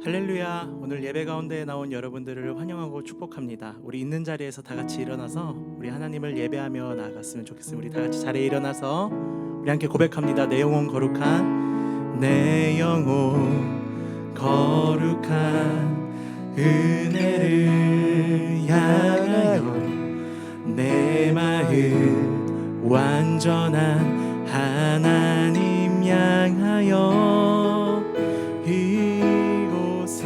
할렐루야. 오늘 예배 가운데 나온 여러분들을 환영하고 축복합니다. 우리 있는 자리에서 다 같이 일어나서 우리 하나님을 예배하며 나아갔으면 좋겠습니다. 우리 다 같이 자리에 일어나서 우리 함께 고백합니다. 내 영혼 거룩한, 내 영혼 거룩한 은혜를 향하여 내 마음 완전한 하나님 향하여 이곳에서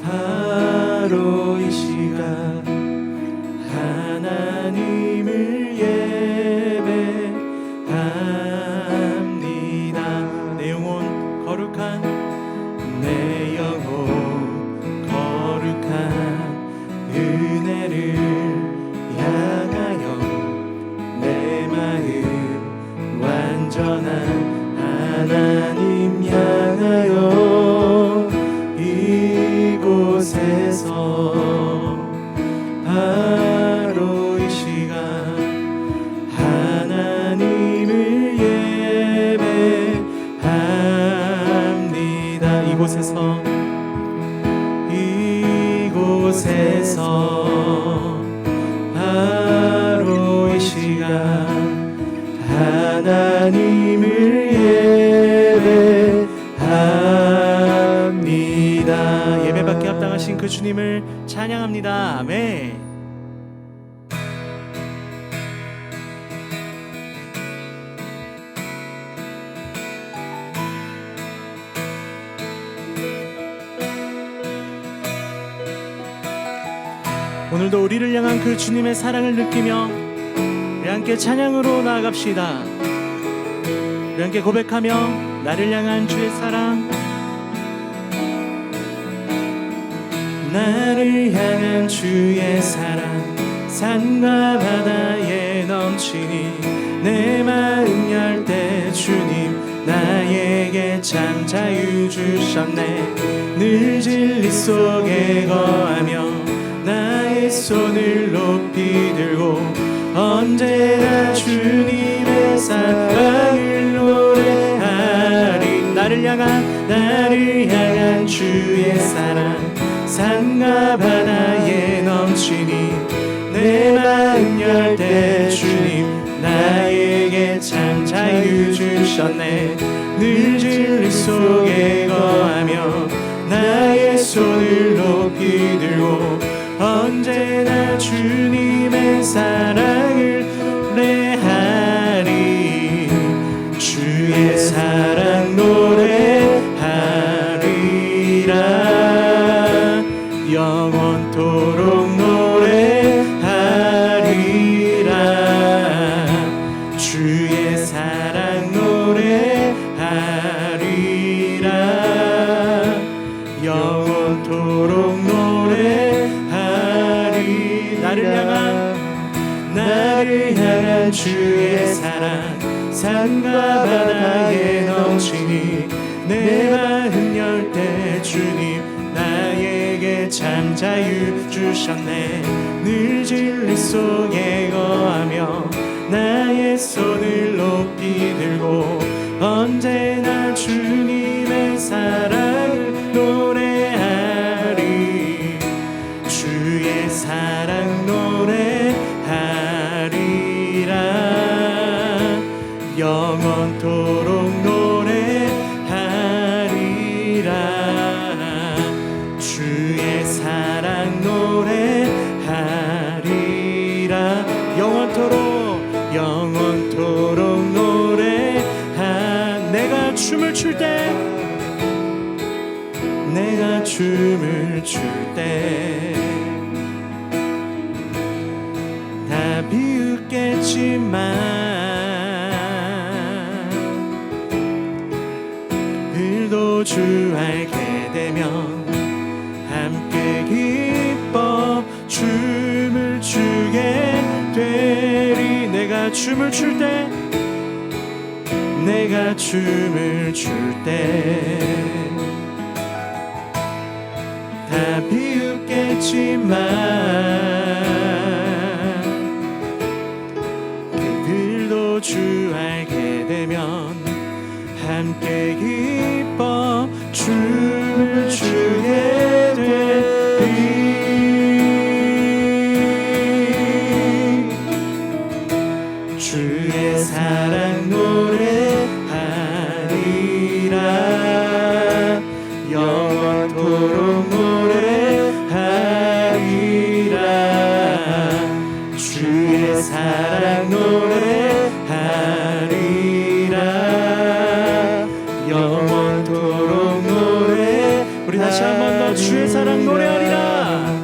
바로 이 시간 하나님을 예배합니다. 내 영혼 거룩한, 내 영혼 거룩한 은혜를 향하여 내 마음 완전한 하나님 향하여 이곳에서 바로 이 시간 하나님을 예배합니다. 이곳에서 바로 이 시간 하나님을 예배합니다. 예배받기 합당하신 그 주님을 찬양합니다. 아멘. 오늘도 우리를 향한 그 주님의 사랑을 느끼며 우리 함께 찬양으로 나아갑시다. 우리 함께 고백하며 나를 향한 주의 사랑, 나를 향한 주의 사랑 산과 바다에 넘치니 내 마음 열 때 주님 나에게 참 자유 주셨네. 늘 진리 속에 거하며 나의 손을 높이 들고 언제나 주님의 사랑을 노래하리. 나를 향한 주의 사랑 산과 바다에 넘치니 내 마음 열 때 주님 나에게 참 자유 주셨네. 늘 진리 속에 거하며 나의 손을 높이 들고 언제나 주님의 사랑을 노래하리. 주의 사랑 노래하리라. 영원토록 노래하리라. 주의 사랑 노래하리라. 영원토록 노래하리. 나를 향한 주의 사랑 산과 바다에 넘치니 내 마음 열 때 주님 나에게 참 자유 주셨네. 늘 진리 속에 거하며 나의 손을 높이 들고 언제나 주님의 사랑을 노래하리. 주의 사랑 노래하리라. 영원토록 노래하리라. 주의 사랑 노래하리라. 영원토록 노래하. 내가 춤을 출 때 다 비웃겠지만 그들도 주 알게 되면 함께 기뻐 춤을 추게 되리. 내가 춤을 출 때 다 비웃겠지만 그들도 주 알게 되면 함께 기뻐 춤을 추게 되리. 주의 사랑 노래하리라. 영원토록 노래하리라. 주의 사랑 노래하리라. 영원토록 노래. 우리 다시 한 번 더 주의 사랑 노래하리라.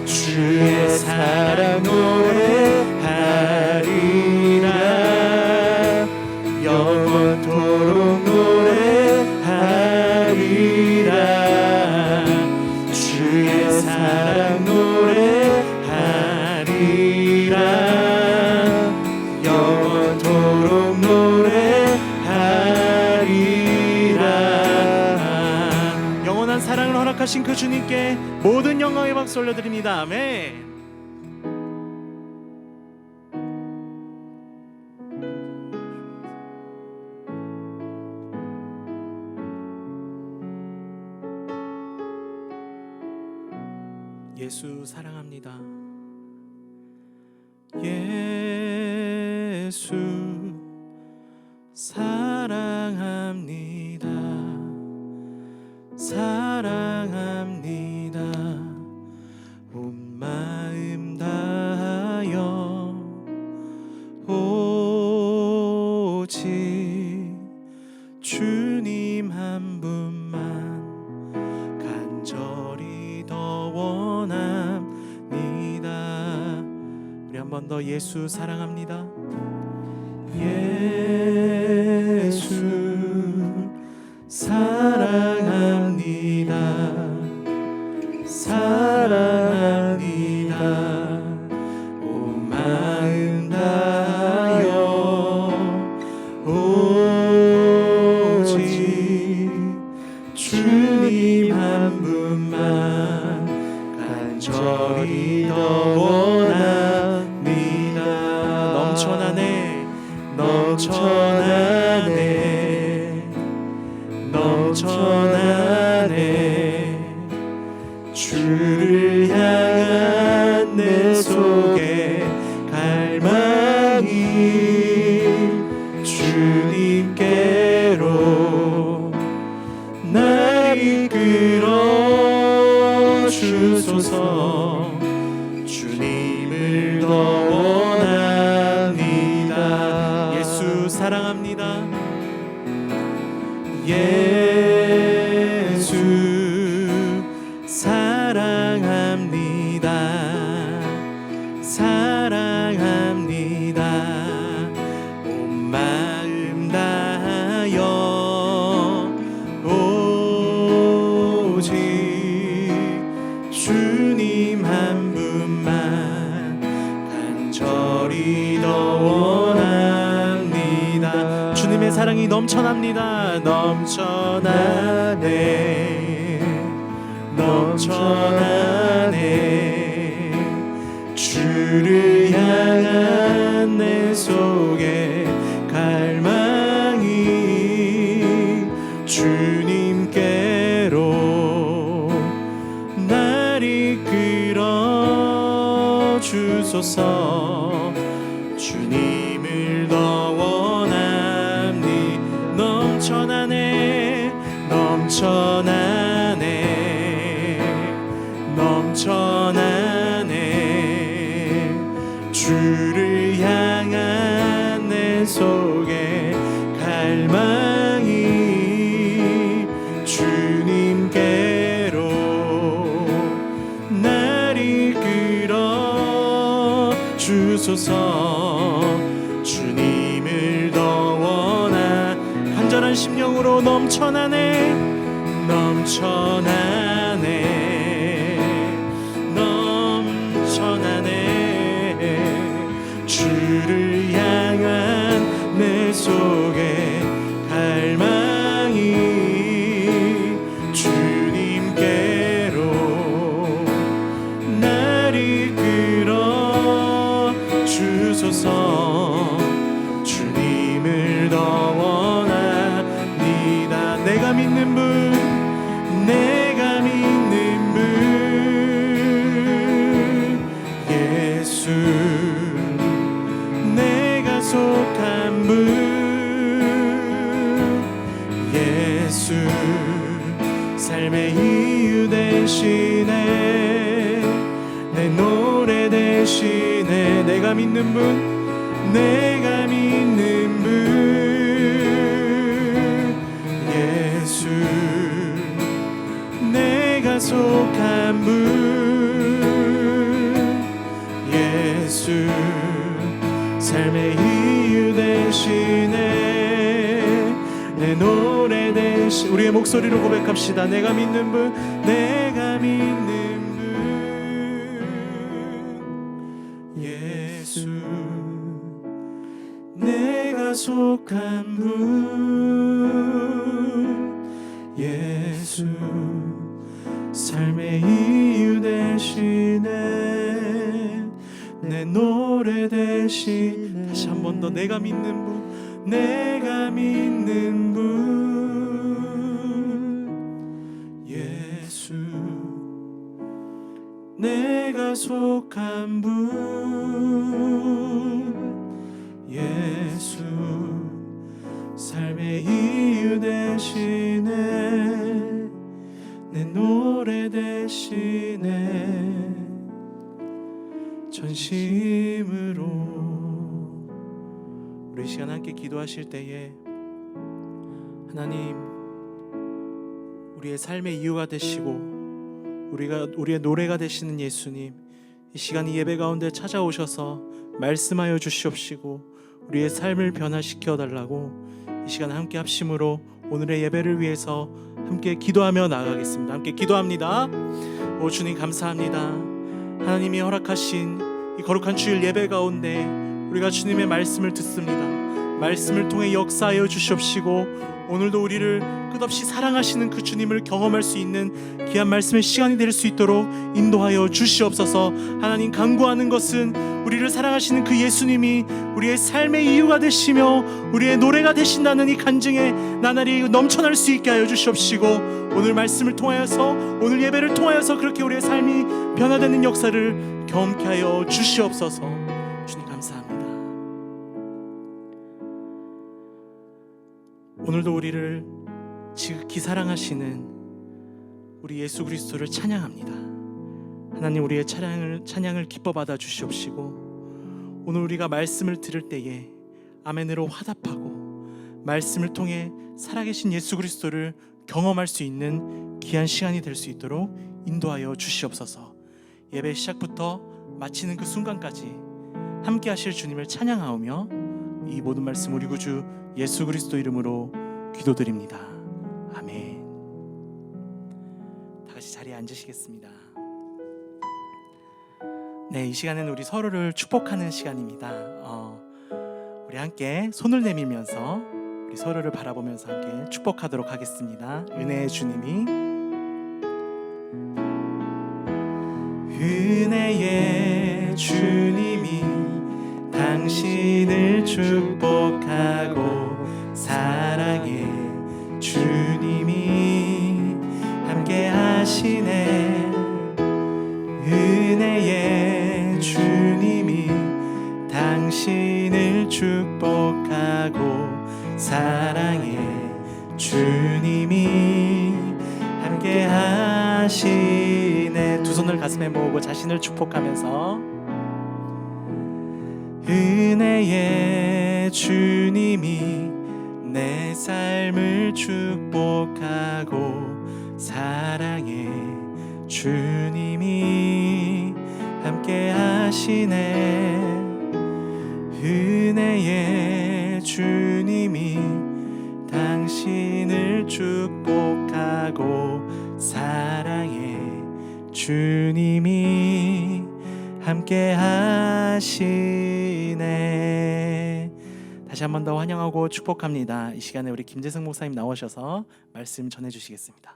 주의 사랑 노래하리라. 영원토록 노래하리라. 주의 사랑 노래하리라. 영원토록 노래하리라. 영원한 사랑을 허락하신 그 주님께 모든 영광의 박수 올려드립니다. 아멘. 예수 사랑합니다. 예수 사랑합니다. 사랑합니다. 온 마음 다하여 오직 주님 한 분만 간절히 더 원합니다. 우리 한 번 더 예수 사랑합니다. 예수 사랑합니다. 사랑합니다. 온 마음 다하여 오직 주님 한 분만 간절히 더 원합니다. 넘쳐나네 넘쳐나네 넘쳐나네. 주를 향한 내 속에 갈망이 주님께로 날 이끌어 주소서. 주님을 더 원합니다. 예수 사랑합니다. 예수 사랑합니다. 사랑합니다. 온 마음 다하여 오직 주님 한 분만 간절히 더 원합니다. 주님의 사랑이 넘쳐납니다. 넘쳐나네 넘쳐나네. 주를 향한 내 속에 갈망이 주님께로 날 이끌어 주소서. 주님을 더 원합니. 넘쳐나네 넘쳐나네 넘쳐나네. 주를 향한 내 속에 갈망이 주님께로 날 이끌어 주소서. 주님을 더 원하. 간절한 심령으로 넘쳐나네 넘쳐나네 넘쳐나네. 주를 향한 내 속에 갈망이 주님께로 날 이끌어 주소서. 주님을 더 원합니다. 내가 믿는 분 내가 믿는 분, 내가 믿는 분, 예수, 내가 속한 분, 예수, 삶의 이유 되시네, 내 노래 되시. 우리의 목소리로 고백합시다. 내가 믿는 분, 내가 믿는 분, 예수, 내가 속한 분, 예수, 삶의 이유 되시네, 내 노래 되시네. 다시 한 번 더. 내가 믿는 분, 내가 믿는 분, 예수, 내가 속한 분, 예수, 삶의 이유 되시네, 내 노래 되시네, 전심으로. 우리 이 시간 함께 기도하실 때에 하나님, 우리의 삶의 이유가 되시고 우리의 노래가 되시는 예수님, 이 시간 이 예배 가운데 찾아오셔서 말씀하여 주시옵시고 우리의 삶을 변화시켜 달라고 이 시간 함께 합심으로 오늘의 예배를 위해서 함께 기도하며 나아가겠습니다. 함께 기도합니다. 오 주님, 감사합니다. 하나님이 허락하신 이 거룩한 주일 예배 가운데 우리가 주님의 말씀을 듣습니다. 말씀을 통해 역사하여 주시옵시고 오늘도 우리를 끝없이 사랑하시는 그 주님을 경험할 수 있는 귀한 말씀의 시간이 될 수 있도록 인도하여 주시옵소서. 하나님, 간구하는 것은 우리를 사랑하시는 그 예수님이 우리의 삶의 이유가 되시며 우리의 노래가 되신다는 이 간증에 나날이 넘쳐날 수 있게 하여 주시옵시고 오늘 말씀을 통하여서, 오늘 예배를 통하여서 그렇게 우리의 삶이 변화되는 역사를 경험케 하여 주시옵소서. 주님, 감사합니다. 오늘도 우리를 지극히 사랑하시는 우리 예수 그리스도를 찬양합니다. 하나님, 우리의 찬양을 기뻐 받아 주시옵시고 오늘 우리가 말씀을 들을 때에 아멘으로 화답하고 말씀을 통해 살아계신 예수 그리스도를 경험할 수 있는 귀한 시간이 될 수 있도록 인도하여 주시옵소서. 예배 시작부터 마치는 그 순간까지 함께 하실 주님을 찬양하오며 이 모든 말씀 우리 구주 예수 그리스도 이름으로 기도드립니다. 아멘. 다 같이 자리에 앉으시겠습니다. 네, 이 시간은 우리 서로를 축복하는 시간입니다. 우리 함께 손을 내밀면서 우리 서로를 바라보면서 함께 축복하도록 하겠습니다. 은혜의 주님이, 은혜의 주님이 당신을 축복하고 사랑의 주님이 함께 하시네. 은혜의 주님이 당신을 축복하고 사랑의 주님이 함께 하시네. 두 손을 가슴에 모으고 자신을 축복하면서 은혜의 주님이 내 삶을 축복하고 사랑의 주님이 함께 하시네. 은혜의 주님이 당신을 축복하고 사랑의 주님이 함께 하시네. 다시 한 번 더 환영하고 축복합니다. 이 시간에 우리 김재승 목사님 나오셔서 말씀 전해주시겠습니다.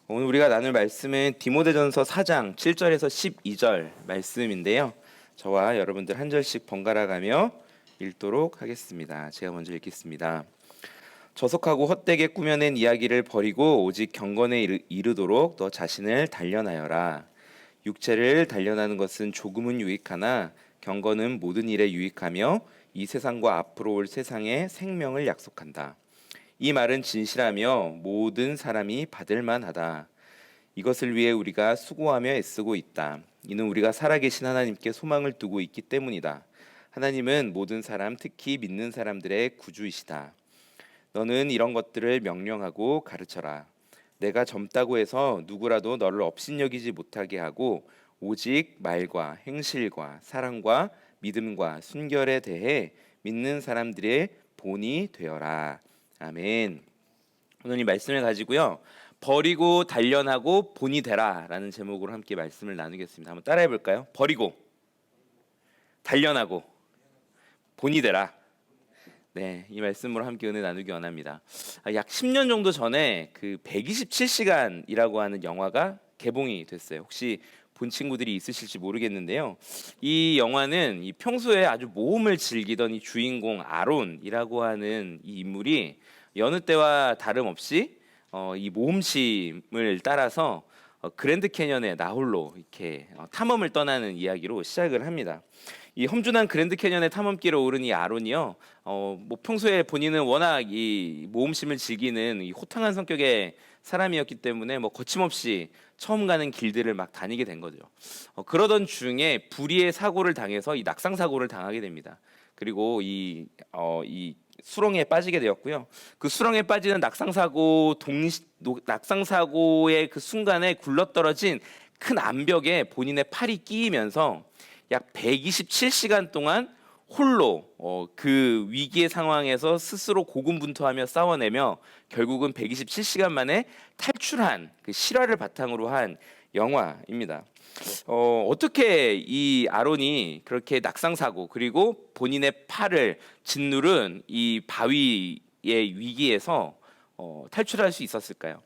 오늘 우리가 나눌 말씀은 디모데전서 4장 7절에서 12절 말씀인데요. 저와 여러분들 한 절씩 번갈아 가며 읽도록 하겠습니다. 제가 먼저 읽겠습니다. 저속하고 헛되게 꾸며낸 이야기를 버리고 오직 경건에 이르도록 너 자신을 단련하여라. 육체를 단련하는 것은 조금은 유익하나 경건은 모든 일에 유익하며 이 세상과 앞으로 올 세상에 생명을 약속한다. 이 말은 진실하며 모든 사람이 받을 만하다. 이것을 위해 우리가 수고하며 애쓰고 있다. 이는 우리가 살아계신 하나님께 소망을 두고 있기 때문이다. 하나님은 모든 사람, 특히 믿는 사람들의 구주이시다. 너는 이런 것들을 명령하고 가르쳐라. 내가 젊다고 해서 누구라도 너를 업신여기지 못하게 하고 오직 말과 행실과 사랑과 믿음과 순결에 대해 믿는 사람들의 본이 되어라. 아멘. 오늘 이 말씀을 가지고요, 버리고 단련하고 본이 되라라는 제목으로 함께 말씀을 나누겠습니다. 한번 따라해 볼까요? 버리고 단련하고 본이 되라. 네, 이 말씀으로 함께 은혜 나누기 원합니다. 약 10년 정도 전에 그 127시간이라고 하는 영화가 개봉이 됐어요. 혹시 본 친구들이 있으실지 모르겠는데요. 이 영화는 이 평소에 아주 모험을 즐기던 이 주인공 아론이라고 하는 이 인물이 여느 때와 다름없이 이 모험심을 따라서 그랜드 캐년의 나홀로 이렇게 탐험을 떠나는 이야기로 시작을 합니다. 이 험준한 그랜드 캐년의 탐험길에 오른 이 아론이요, 뭐 평소에 본인은 워낙 이 모험심을 즐기는 이 호탕한 성격의 사람이었기 때문에 뭐 거침없이 처음 가는 길들을 막 다니게 된 거죠. 그러던 중에 불의의 사고를 당해서 이 낙상 사고를 당하게 됩니다. 그리고 이 수렁에 빠지게 되었고요. 그 수렁에 빠지는 낙상 사고의 그 순간에 굴러떨어진 큰 암벽에 본인의 팔이 끼이면서 약 127시간 동안 홀로 그 위기의 상황에서 스스로 고군분투하며 싸워내며 결국은 127시간 만에 탈출한 그 실화를 바탕으로 한 영화입니다. 어떻게 이 아론이 그렇게 낙상 사고 그리고 본인의 팔을 짓누른 이 바위의 위기에서 탈출할 수 있었을까요?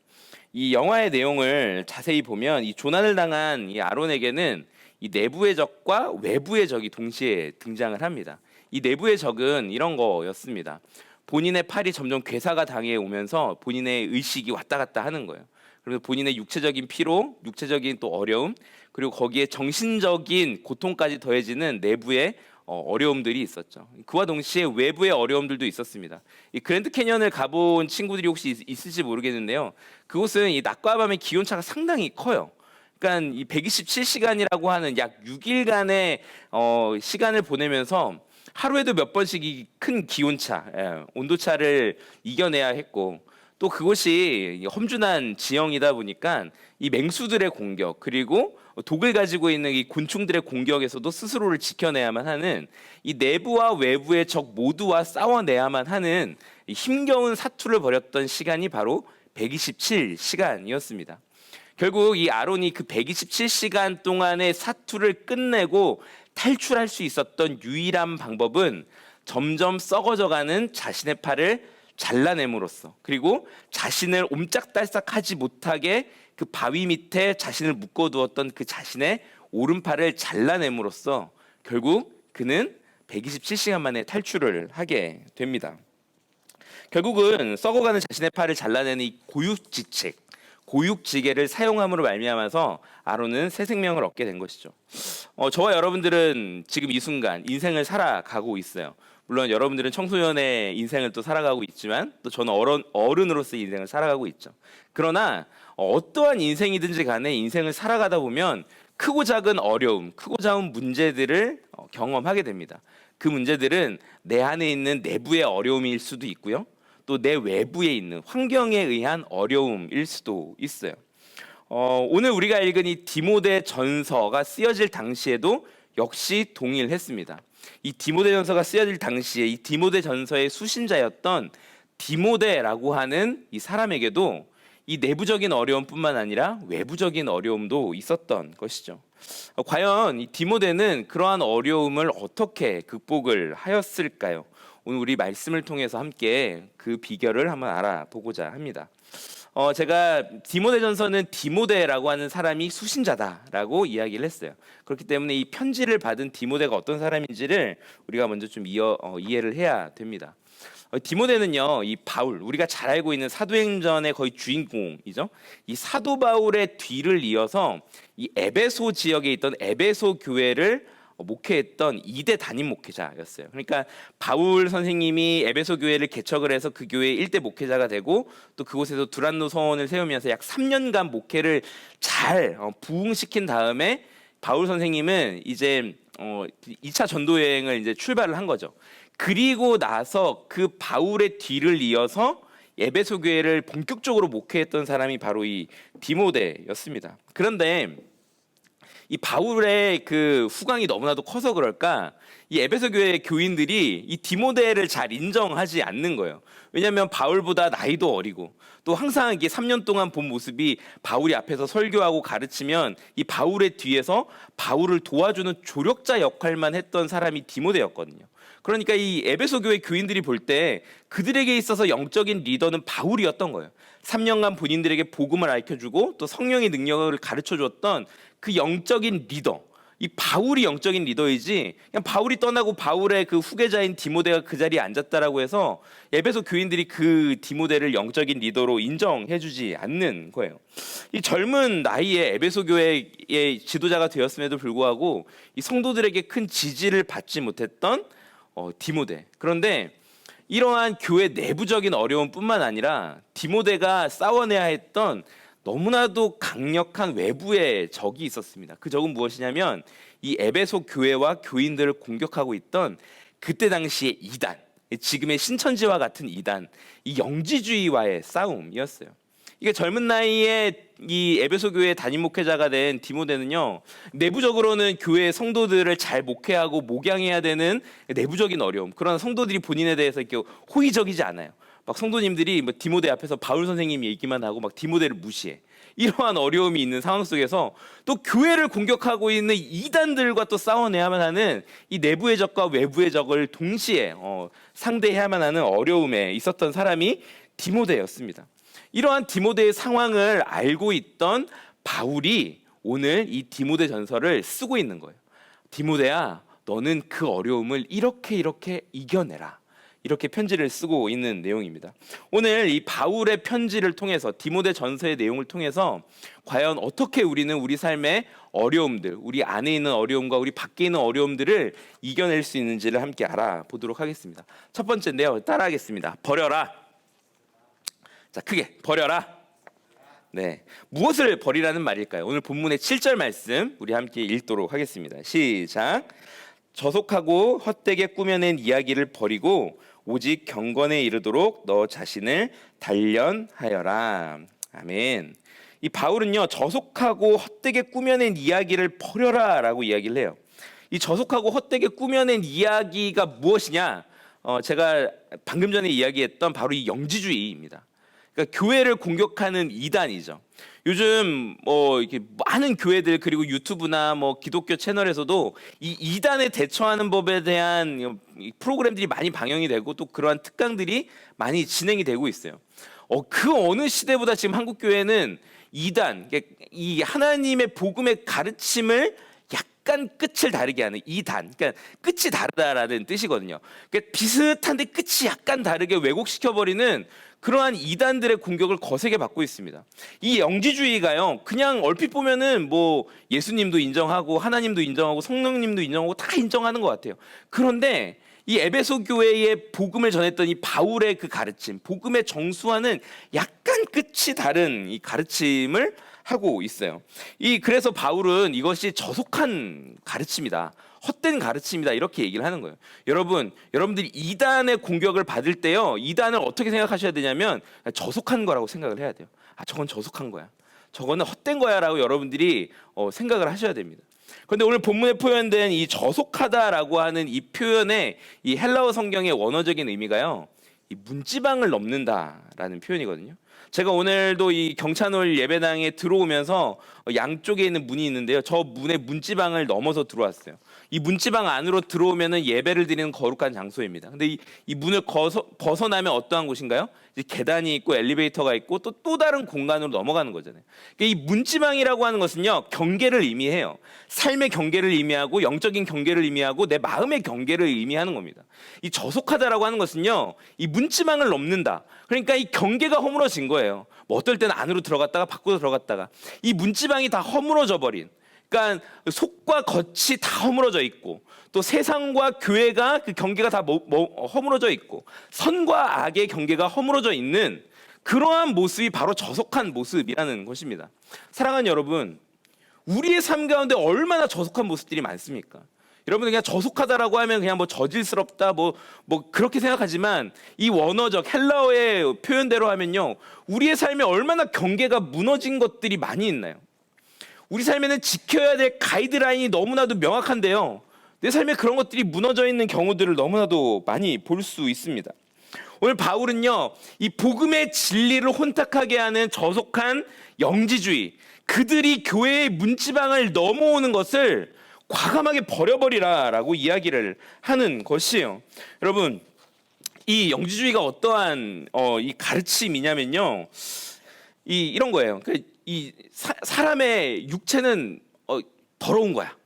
이 영화의 내용을 자세히 보면 이 조난을 당한 이 아론에게는 이 내부의 적과 외부의 적이 동시에 등장을 합니다. 이 내부의 적은 이런 거였습니다. 본인의 팔이 점점 괴사가 당해 오면서 본인의 의식이 왔다 갔다 하는 거예요. 그래서 본인의 육체적인 피로, 육체적인 또 어려움, 그리고 거기에 정신적인 고통까지 더해지는 내부의 어려움들이 있었죠. 그와 동시에 외부의 어려움들도 있었습니다. 이 그랜드 캐년을 가본 친구들이 혹시 있을지 모르겠는데요. 그곳은 이 낮과 밤의 기온차가 상당히 커요. 그러니까 이 127시간이라고 하는 약 6일간의 시간을 보내면서 하루에도 몇 번씩 이 큰 기온차, 온도차를 이겨내야 했고, 또 그곳이 험준한 지형이다 보니까 이 맹수들의 공격, 그리고 독을 가지고 있는 이 곤충들의 공격에서도 스스로를 지켜내야만 하는, 이 내부와 외부의 적 모두와 싸워내야만 하는 힘겨운 사투를 벌였던 시간이 바로 127시간이었습니다. 결국 이 아론이 그 127시간 동안의 사투를 끝내고 탈출할 수 있었던 유일한 방법은 점점 썩어져가는 자신의 팔을 잘라냄으로써, 그리고 자신을 옴짝달싹하지 못하게 그 바위 밑에 자신을 묶어두었던 그 자신의 오른팔을 잘라냄으로써 결국 그는 127시간 만에 탈출을 하게 됩니다. 결국은 썩어가는 자신의 팔을 잘라내는 이 고육지계를 사용함으로 말미암아서 아론은 새 생명을 얻게 된 것이죠. 저와 여러분들은 지금 이 순간 인생을 살아가고 있어요. 물론 여러분들은 청소년의 인생을 또 살아가고 있지만 또 저는 어른으로서의 인생을 살아가고 있죠. 그러나 어떠한 인생이든지 간에 인생을 살아가다 보면 크고 작은 어려움, 크고 작은 문제들을 경험하게 됩니다. 그 문제들은 내 안에 있는 내부의 어려움일 수도 있고요. 또 내 외부에 있는 환경에 의한 어려움일 수도 있어요. 오늘 우리가 읽은 이 디모데 전서가 쓰여질 당시에도 역시 동일했습니다. 이 디모데 전서가 쓰여질 당시에 이 디모데 전서의 수신자였던 디모데라고 하는 이 사람에게도 이 내부적인 어려움뿐만 아니라 외부적인 어려움도 있었던 것이죠. 과연 이 디모데는 그러한 어려움을 어떻게 극복을 하였을까요? 오늘 우리 말씀을 통해서 함께 그 비결을 한번 알아보고자 합니다. 제가 디모데전서는 디모데라고 하는 사람이 수신자다라고 이야기를 했어요. 그렇기 때문에 이 편지를 받은 디모데가 어떤 사람인지를 우리가 먼저 좀 이해를 해야 됩니다. 디모데는요, 이 바울, 우리가 잘 알고 있는 사도행전의 거의 주인공이죠. 이 사도 바울의 뒤를 이어서 이 에베소 지역에 있던 에베소 교회를 목회했던 2대 담임 목회자였어요. 그러니까 바울 선생님이 에베소 교회를 개척을 해서 그 교회의 1대 목회자가 되고 또 그곳에서 두란노 서원을 세우면서 약 3년간 목회를 잘 부흥시킨 다음에 바울 선생님은 이제 2차 전도 여행을 이제 출발을 한 거죠. 그리고 나서 그 바울의 뒤를 이어서 에베소 교회를 본격적으로 목회했던 사람이 바로 이 디모데였습니다. 그런데 이 바울의 그 후광이 너무나도 커서 그럴까 이 에베소 교회 교인들이 이 디모데를 잘 인정하지 않는 거예요. 왜냐하면 바울보다 나이도 어리고 또 항상 이게 3년 동안 본 모습이 바울이 앞에서 설교하고 가르치면 이 바울의 뒤에서 바울을 도와주는 조력자 역할만 했던 사람이 디모데였거든요. 그러니까 이 에베소 교회 교인들이 볼 때 그들에게 있어서 영적인 리더는 바울이었던 거예요. 3년간 본인들에게 복음을 알려주고 또 성령의 능력을 가르쳐 줬던 그 영적인 리더, 이 바울이 영적인 리더이지 그냥 바울이 떠나고 바울의 그 후계자인 디모데가 그 자리에 앉았다라고 해서 에베소 교인들이 그 디모데를 영적인 리더로 인정해주지 않는 거예요. 이 젊은 나이에 에베소 교회의 지도자가 되었음에도 불구하고 이 성도들에게 큰 지지를 받지 못했던 디모데. 그런데 이러한 교회 내부적인 어려움뿐만 아니라 디모데가 싸워내야 했던 너무나도 강력한 외부의 적이 있었습니다. 그 적은 무엇이냐면 이 에베소 교회와 교인들을 공격하고 있던 그때 당시의 이단, 지금의 신천지와 같은 이단, 이 영지주의와의 싸움이었어요. 이게 젊은 나이에 이 에베소 교회 담임 목회자가 된 디모데는요, 내부적으로는 교회 성도들을 잘 목회하고 목양해야 되는 내부적인 어려움, 그러나 성도들이 본인에 대해서 이렇게 호의적이지 않아요. 막 성도님들이 뭐 디모데 앞에서 바울 선생님이 얘기만 하고 막 디모데를 무시해. 이러한 어려움이 있는 상황 속에서 또 교회를 공격하고 있는 이단들과 또 싸워내야만 하는 이 내부의 적과 외부의 적을 동시에 상대해야만 하는 어려움에 있었던 사람이 디모데였습니다. 이러한 디모데의 상황을 알고 있던 바울이 오늘 이 디모데 전서를 쓰고 있는 거예요. 디모데야, 너는 그 어려움을 이렇게 이겨내라. 이렇게 편지를 쓰고 있는 내용입니다. 오늘 이 바울의 편지를 통해서 디모데 전서의 내용을 통해서 과연 어떻게 우리는 우리 삶의 어려움들, 우리 안에 있는 어려움과 우리 밖에 있는 어려움들을 이겨낼 수 있는지를 함께 알아보도록 하겠습니다. 첫 번째인데요. 따라하겠습니다. 버려라. 자, 크게 버려라. 네, 무엇을 버리라는 말일까요? 오늘 본문의 7절 말씀 우리 함께 읽도록 하겠습니다. 시작. 저속하고 헛되게 꾸며낸 이야기를 버리고 오직 경건에 이르도록 너 자신을 단련하여라. 아멘. 이 바울은요, 저속하고 헛되게 꾸며낸 이야기를 버려라라고 이야기를 해요. 이 저속하고 헛되게 꾸며낸 이야기가 무엇이냐? 제가 방금 전에 이야기했던 바로 이 영지주의입니다. 그러니까 교회를 공격하는 이단이죠. 요즘 이렇게 많은 교회들 그리고 유튜브나 기독교 채널에서도 이 이단에 대처하는 법에 대한 프로그램들이 많이 방영이 되고 또 그러한 특강들이 많이 진행이 되고 있어요. 그 어느 시대보다 지금 한국 교회는 이단, 이 하나님의 복음의 가르침을 약간 끝을 다르게 하는 이단, 그러니까 끝이 다르다라는 뜻이거든요. 그러니까 비슷한데 끝이 약간 다르게 왜곡시켜 버리는 그러한 이단들의 공격을 거세게 받고 있습니다. 이 영지주의가요, 그냥 얼핏 보면은 예수님도 인정하고 하나님도 인정하고 성령님도 인정하고 다 인정하는 것 같아요. 그런데 이 에베소 교회의 복음을 전했던 이 바울의 그 가르침, 복음의 정수와는 약간 끝이 다른 이 가르침을 하고 있어요. 그래서 바울은 이것이 저속한 가르침이다, 헛된 가르침이다, 이렇게 얘기를 하는 거예요. 여러분들이 이단의 공격을 받을 때요, 이단을 어떻게 생각하셔야 되냐면 저속한 거라고 생각을 해야 돼요. 저건 저속한 거야, 저거는 헛된 거야라고 여러분들이 생각을 하셔야 됩니다. 그런데 오늘 본문에 표현된 이 저속하다라고 하는 이 표현의 이 헬라어 성경의 원어적인 의미가요, 이 문지방을 넘는다라는 표현이거든요. 제가 오늘도 이 경찬홀 예배당에 들어오면서 양쪽에 있는 문이 있는데요, 저 문의 문지방을 넘어서 들어왔어요. 이 문지방 안으로 들어오면은 예배를 드리는 거룩한 장소입니다. 근데 이 문을 벗어나면 어떠한 곳인가요? 이제 계단이 있고 엘리베이터가 있고 또 다른 공간으로 넘어가는 거잖아요. 그러니까 이 문지방이라고 하는 것은요, 경계를 의미해요. 삶의 경계를 의미하고 영적인 경계를 의미하고 내 마음의 경계를 의미하는 겁니다. 이 저속하다라고 하는 것은요, 이 문지방을 넘는다. 그러니까 이 경계가 허물어진 거예요. 어떨 때는 안으로 들어갔다가 밖으로 들어갔다가 이 문지방이 다 허물어져 버린, 그러니까 속과 겉이 다 허물어져 있고 또 세상과 교회가 그 경계가 다 허물어져 있고 선과 악의 경계가 허물어져 있는 그러한 모습이 바로 저속한 모습이라는 것입니다. 사랑하는 여러분, 우리의 삶 가운데 얼마나 저속한 모습들이 많습니까? 여러분들 그냥 저속하다라고 하면 그냥 뭐 저질스럽다 뭐 그렇게 생각하지만 이 원어적 헬라어의 표현대로 하면요, 우리의 삶에 얼마나 경계가 무너진 것들이 많이 있나요? 우리 삶에는 지켜야 될 가이드라인이 너무나도 명확한데요, 내 삶에 그런 것들이 무너져 있는 경우들을 너무나도 많이 볼 수 있습니다. 오늘 바울은요, 이 복음의 진리를 혼탁하게 하는 저속한 영지주의, 그들이 교회의 문지방을 넘어오는 것을 과감하게 버려버리라라고 이야기를 하는 것이에요. 여러분, 이 영지주의가 어떠한 이 가르침이냐면요, 이런 거예요. 이 사람의 육체는 더러운 거야.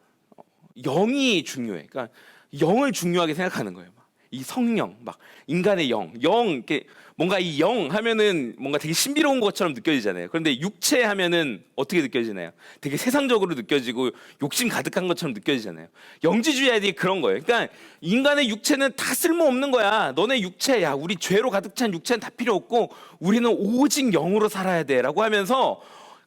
영이 중요해. 그러니까 영을 중요하게 생각하는 거예요. 이 성령, 막 인간의 영 이렇게 뭔가 이 영 하면은 뭔가 되게 신비로운 것처럼 느껴지잖아요. 그런데 육체 하면은 어떻게 느껴지나요? 되게 세상적으로 느껴지고 욕심 가득한 것처럼 느껴지잖아요. 영지주의자들이 그런 거예요. 그러니까 인간의 육체는 다 쓸모없는 거야. 너네 육체, 야, 우리 죄로 가득 찬 육체는 다 필요 없고 우리는 오직 영으로 살아야 돼라고 하면서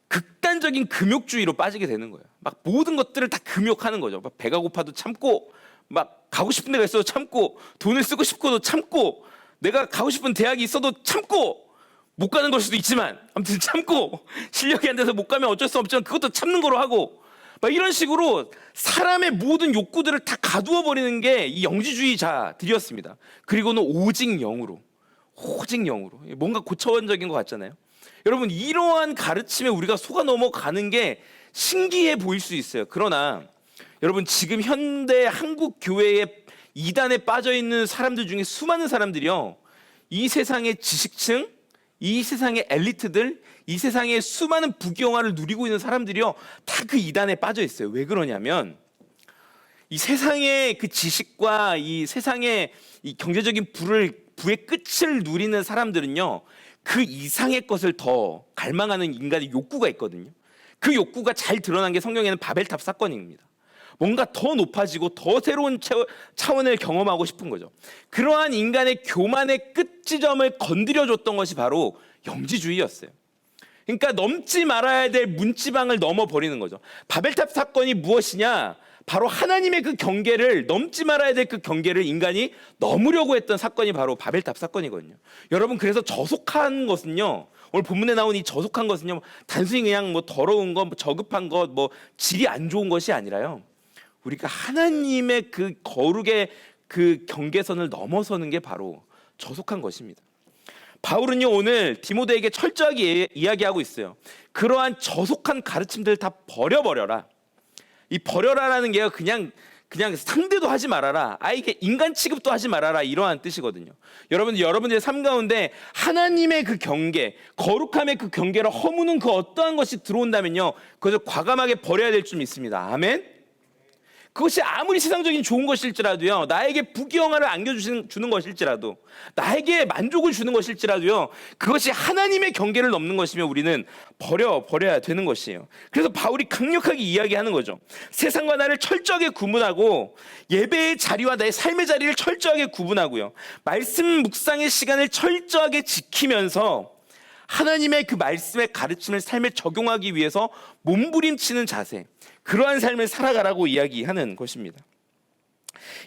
극단적인 금욕주의로 빠지게 되는 거예요. 막 모든 것들을 다 금욕하는 거죠. 막 배가 고파도 참고, 막 가고 싶은 데가 있어도 참고, 돈을 쓰고 싶고도 참고, 내가 가고 싶은 대학이 있어도 참고, 못 가는 걸 수도 있지만 아무튼 참고, 실력이 안 돼서 못 가면 어쩔 수 없지만 그것도 참는 거로 하고, 막 이런 식으로 사람의 모든 욕구들을 다 가두어 버리는 게 이 영지주의자들이었습니다. 그리고는 오직 영으로, 뭔가 고차원적인 것 같잖아요. 여러분, 이러한 가르침에 우리가 속아 넘어가는 게 신기해 보일 수 있어요. 그러나 여러분, 지금 현대 한국 교회의 이단에 빠져 있는 사람들 중에 수많은 사람들이요, 이 세상의 지식층, 이 세상의 엘리트들, 이 세상의 수많은 부귀영화를 누리고 있는 사람들이요, 다 그 이단에 빠져 있어요. 왜 그러냐면 이 세상의 그 지식과 이 세상의 이 경제적인 부의 끝을 누리는 사람들은요, 그 이상의 것을 더 갈망하는 인간의 욕구가 있거든요. 그 욕구가 잘 드러난 게 성경에는 바벨탑 사건입니다. 뭔가 더 높아지고 더 새로운 차원을 경험하고 싶은 거죠. 그러한 인간의 교만의 끝 지점을 건드려줬던 것이 바로 영지주의였어요. 그러니까 넘지 말아야 될 문지방을 넘어버리는 거죠. 바벨탑 사건이 무엇이냐? 바로 하나님의 그 경계를, 넘지 말아야 될 그 경계를 인간이 넘으려고 했던 사건이 바로 바벨탑 사건이거든요. 여러분, 그래서 저속한 것은요, 오늘 본문에 나온 이 저속한 것은요, 단순히 그냥 뭐 더러운 것, 뭐 저급한 것, 뭐 질이 안 좋은 것이 아니라요, 우리가 하나님의 그 거룩의 그 경계선을 넘어서는 게 바로 저속한 것입니다. 바울은요, 오늘 디모데에게 철저하게 이야기하고 있어요. 그러한 저속한 가르침들 다 버려버려라. 이 버려라라는 게 그냥 상대도 하지 말아라, 이게 인간 취급도 하지 말아라, 이러한 뜻이거든요. 여러분들의 삶 가운데 하나님의 그 경계, 거룩함의 그 경계를 허무는 그 어떠한 것이 들어온다면요, 그것을 과감하게 버려야 될 줄 믿습니다. 아멘. 그것이 아무리 세상적인 좋은 것일지라도요, 나에게 부귀영화를 안겨주는 것일지라도, 나에게 만족을 주는 것일지라도요, 그것이 하나님의 경계를 넘는 것이면 우리는 버려야 되는 것이에요. 그래서 바울이 강력하게 이야기하는 거죠. 세상과 나를 철저하게 구분하고, 예배의 자리와 나의 삶의 자리를 철저하게 구분하고요, 말씀 묵상의 시간을 철저하게 지키면서 하나님의 그 말씀의 가르침을 삶에 적용하기 위해서 몸부림치는 자세, 그러한 삶을 살아가라고 이야기하는 것입니다.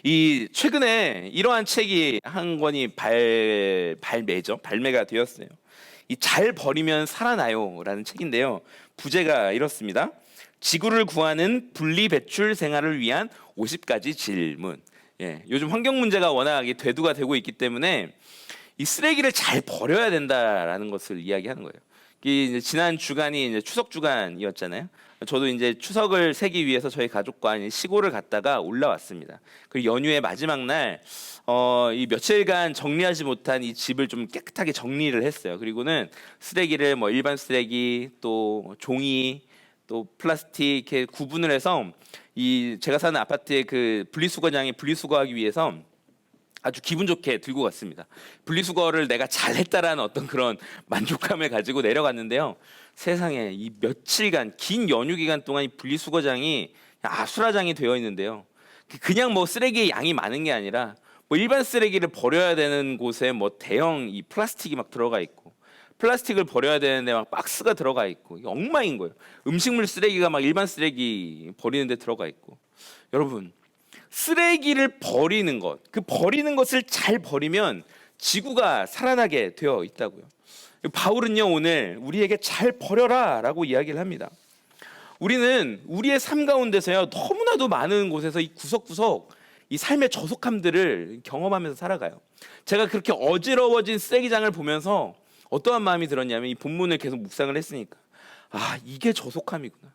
이 최근에 이러한 책이 한 권이 발매가 되었어요. 이 잘 버리면 살아나요라는 책인데요, 부제가 이렇습니다. 지구를 구하는 분리 배출 생활을 위한 50가지 질문. 요즘 환경 문제가 워낙 대두가 되고 있기 때문에 이 쓰레기를 잘 버려야 된다라는 것을 이야기하는 거예요. 이제 지난 주간이 이제 추석 주간이었잖아요. 저도 이제 추석을 새기 위해서 저희 가족과 시골을 갔다가 올라왔습니다. 그리고 연휴의 마지막 날, 이 며칠간 정리하지 못한 이 집을 좀 깨끗하게 정리를 했어요. 그리고는 쓰레기를 뭐 일반 쓰레기, 또 종이, 또 플라스틱 이렇게 구분을 해서 이 제가 사는 아파트의 그 분리수거장에 분리수거하기 위해서 아주 기분 좋게 들고 갔습니다. 분리수거를 내가 잘했다라는 어떤 그런 만족감을 가지고 내려갔는데요, 세상에 이 며칠간 긴 연휴 기간 동안 이 분리수거장이 아수라장이 되어 있는데요, 그냥 뭐 쓰레기의 양이 많은 게 아니라 뭐 일반 쓰레기를 버려야 되는 곳에 뭐 대형 이 플라스틱이 막 들어가 있고, 플라스틱을 버려야 되는데 막 박스가 들어가 있고 이게 엉망인 거예요. 음식물 쓰레기가 막 일반 쓰레기 버리는데 들어가 있고. 여러분, 쓰레기를 버리는 것, 그 버리는 것을 잘 버리면 지구가 살아나게 되어 있다고요. 바울은요, 오늘 우리에게 잘 버려라라고 이야기를 합니다. 우리는 우리의 삶 가운데서요, 너무나도 많은 곳에서 이 구석구석 이 삶의 저속함들을 경험하면서 살아가요. 제가 그렇게 어지러워진 쓰레기장을 보면서 어떠한 마음이 들었냐면, 이 본문을 계속 묵상을 했으니까, 아, 이게 저속함이구나.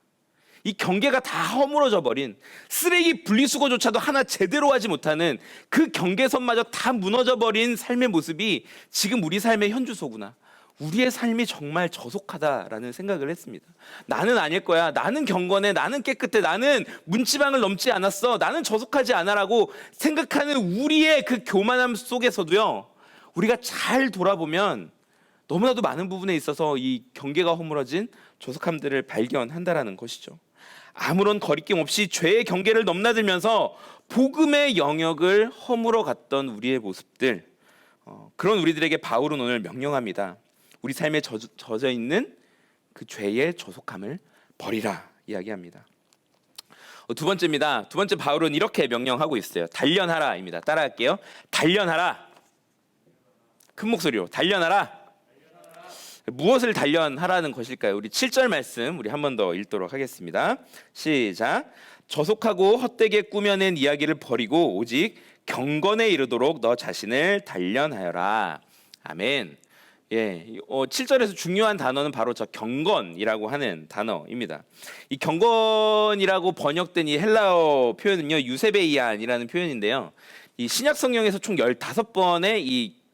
이 경계가 다 허물어져 버린, 쓰레기 분리수거조차도 하나 제대로 하지 못하는 그 경계선마저 다 무너져 버린 삶의 모습이 지금 우리 삶의 현주소구나. 우리의 삶이 정말 저속하다라는 생각을 했습니다. 나는 아닐 거야. 나는 경건해. 나는 깨끗해. 나는 문지방을 넘지 않았어. 나는 저속하지 않아라고 생각하는 우리의 그 교만함 속에서도요, 우리가 잘 돌아보면 너무나도 많은 부분에 있어서 이 경계가 허물어진 저속함들을 발견한다라는 것이죠. 아무런 거리낌 없이 죄의 경계를 넘나들면서 복음의 영역을 허물어 갔던 우리의 모습들, 그런 우리들에게 바울은 오늘 명령합니다. 우리 삶에 젖어 있는 그 죄의 저속함을 버리라 이야기합니다. 두 번째입니다. 두 번째, 바울은 이렇게 명령하고 있어요. 단련하라입니다. 따라할게요. 단련하라. 큰 목소리로 단련하라. 무엇을 단련하라는 것일까요? 우리 7절 말씀 우리 한 번 더 읽도록 하겠습니다. 시작. 저속하고 헛되게 꾸며낸 이야기를 버리고 오직 경건에 이르도록 너 자신을 단련하여라. 아멘. 예, 7절에서 중요한 단어는 바로 저 경건이라고 하는 단어입니다. 이 경건이라고 번역된 이 헬라어 표현은요, 유세베이안이라는 표현인데요. 이 신약 성경에서 총 15번의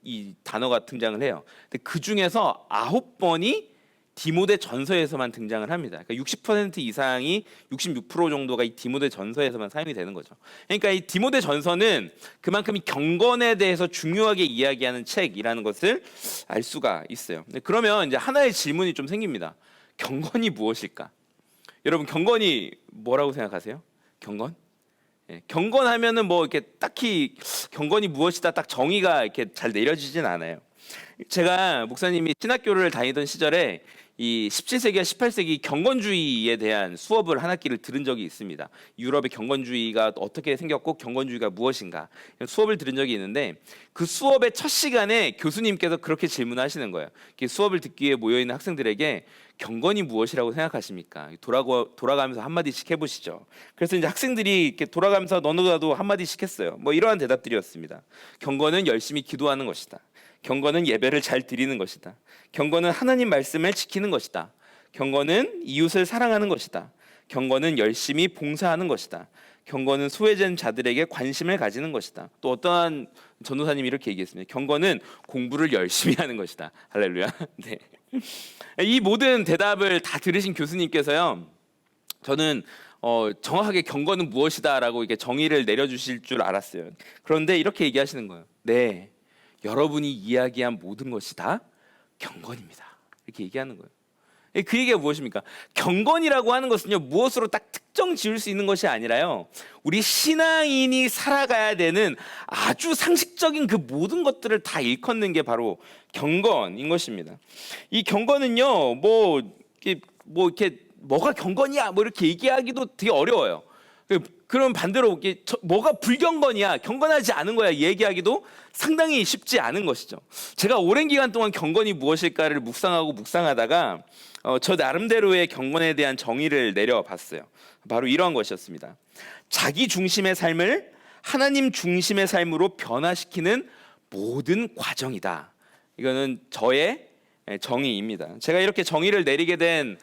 이 단어가 등장을 해요. 근데 그 중에서 9번이 디모데 전서에서만 등장을 합니다. 그러니까 60% 이상이, 66% 정도가 이 디모데 전서에서만 사용이 되는 거죠. 그러니까 이 디모데 전서는 그만큼 이 경건에 대해서 중요하게 이야기하는 책이라는 것을 알 수가 있어요. 그러면 이제 하나의 질문이 좀 생깁니다. 경건이 무엇일까? 여러분, 경건이 뭐라고 생각하세요? 경건? 예, 경건하면은 뭐 이렇게 딱히 경건이 무엇이다 딱 정의가 이렇게 잘 내려지진 않아요. 제가 목사님이 신학교를 다니던 시절에 이 17세기와 18세기 경건주의에 대한 수업을 한 학기를 들은 적이 있습니다. 유럽의 경건주의가 어떻게 생겼고 경건주의가 무엇인가 수업을 들은 적이 있는데, 그 수업의 첫 시간에 교수님께서 그렇게 질문하시는 거예요. 수업을 듣기 위해 모여있는 학생들에게 경건이 무엇이라고 생각하십니까? 돌아가면서 한마디씩 해보시죠. 그래서 이제 학생들이 이렇게 돌아가면서 너도 한마디씩 했어요. 뭐 이러한 대답들이었습니다. 경건은 열심히 기도하는 것이다. 경건은 예배를 잘 드리는 것이다. 경건은 하나님 말씀을 지키는 것이다. 경건은 이웃을 사랑하는 것이다. 경건은 열심히 봉사하는 것이다. 경건은 소외된 자들에게 관심을 가지는 것이다. 또 어떠한 전도사님이 이렇게 얘기했습니다. 경건은 공부를 열심히 하는 것이다. 할렐루야. 네. 이 모든 대답을 다 들으신 교수님께서요, 저는 정확하게 경건은 무엇이다라고 이렇게 정의를 내려주실 줄 알았어요. 그런데 이렇게 얘기하시는 거예요. 네, 여러분이 이야기한 모든 것이 다 경건입니다. 이렇게 얘기하는 거예요. 그 얘기가 무엇입니까? 경건이라고 하는 것은요, 무엇으로 딱 특정 지을 수 있는 것이 아니라요, 우리 신앙인이 살아가야 되는 아주 상식적인 그 모든 것들을 다 일컫는 게 바로 경건인 것입니다. 이 경건은요, 이렇게 뭐가 경건이야 뭐 이렇게 얘기하기도 되게 어려워요. 그럼 반대로 뭐가 불경건이야, 경건하지 않은 거야 얘기하기도 상당히 쉽지 않은 것이죠. 제가 오랜 기간 동안 경건이 무엇일까를 묵상하다가 저 나름대로의 경건에 대한 정의를 내려봤어요. 바로 이러한 것이었습니다. 자기 중심의 삶을 하나님 중심의 삶으로 변화시키는 모든 과정이다. 이거는 저의 정의입니다. 제가 이렇게 정의를 내리게 된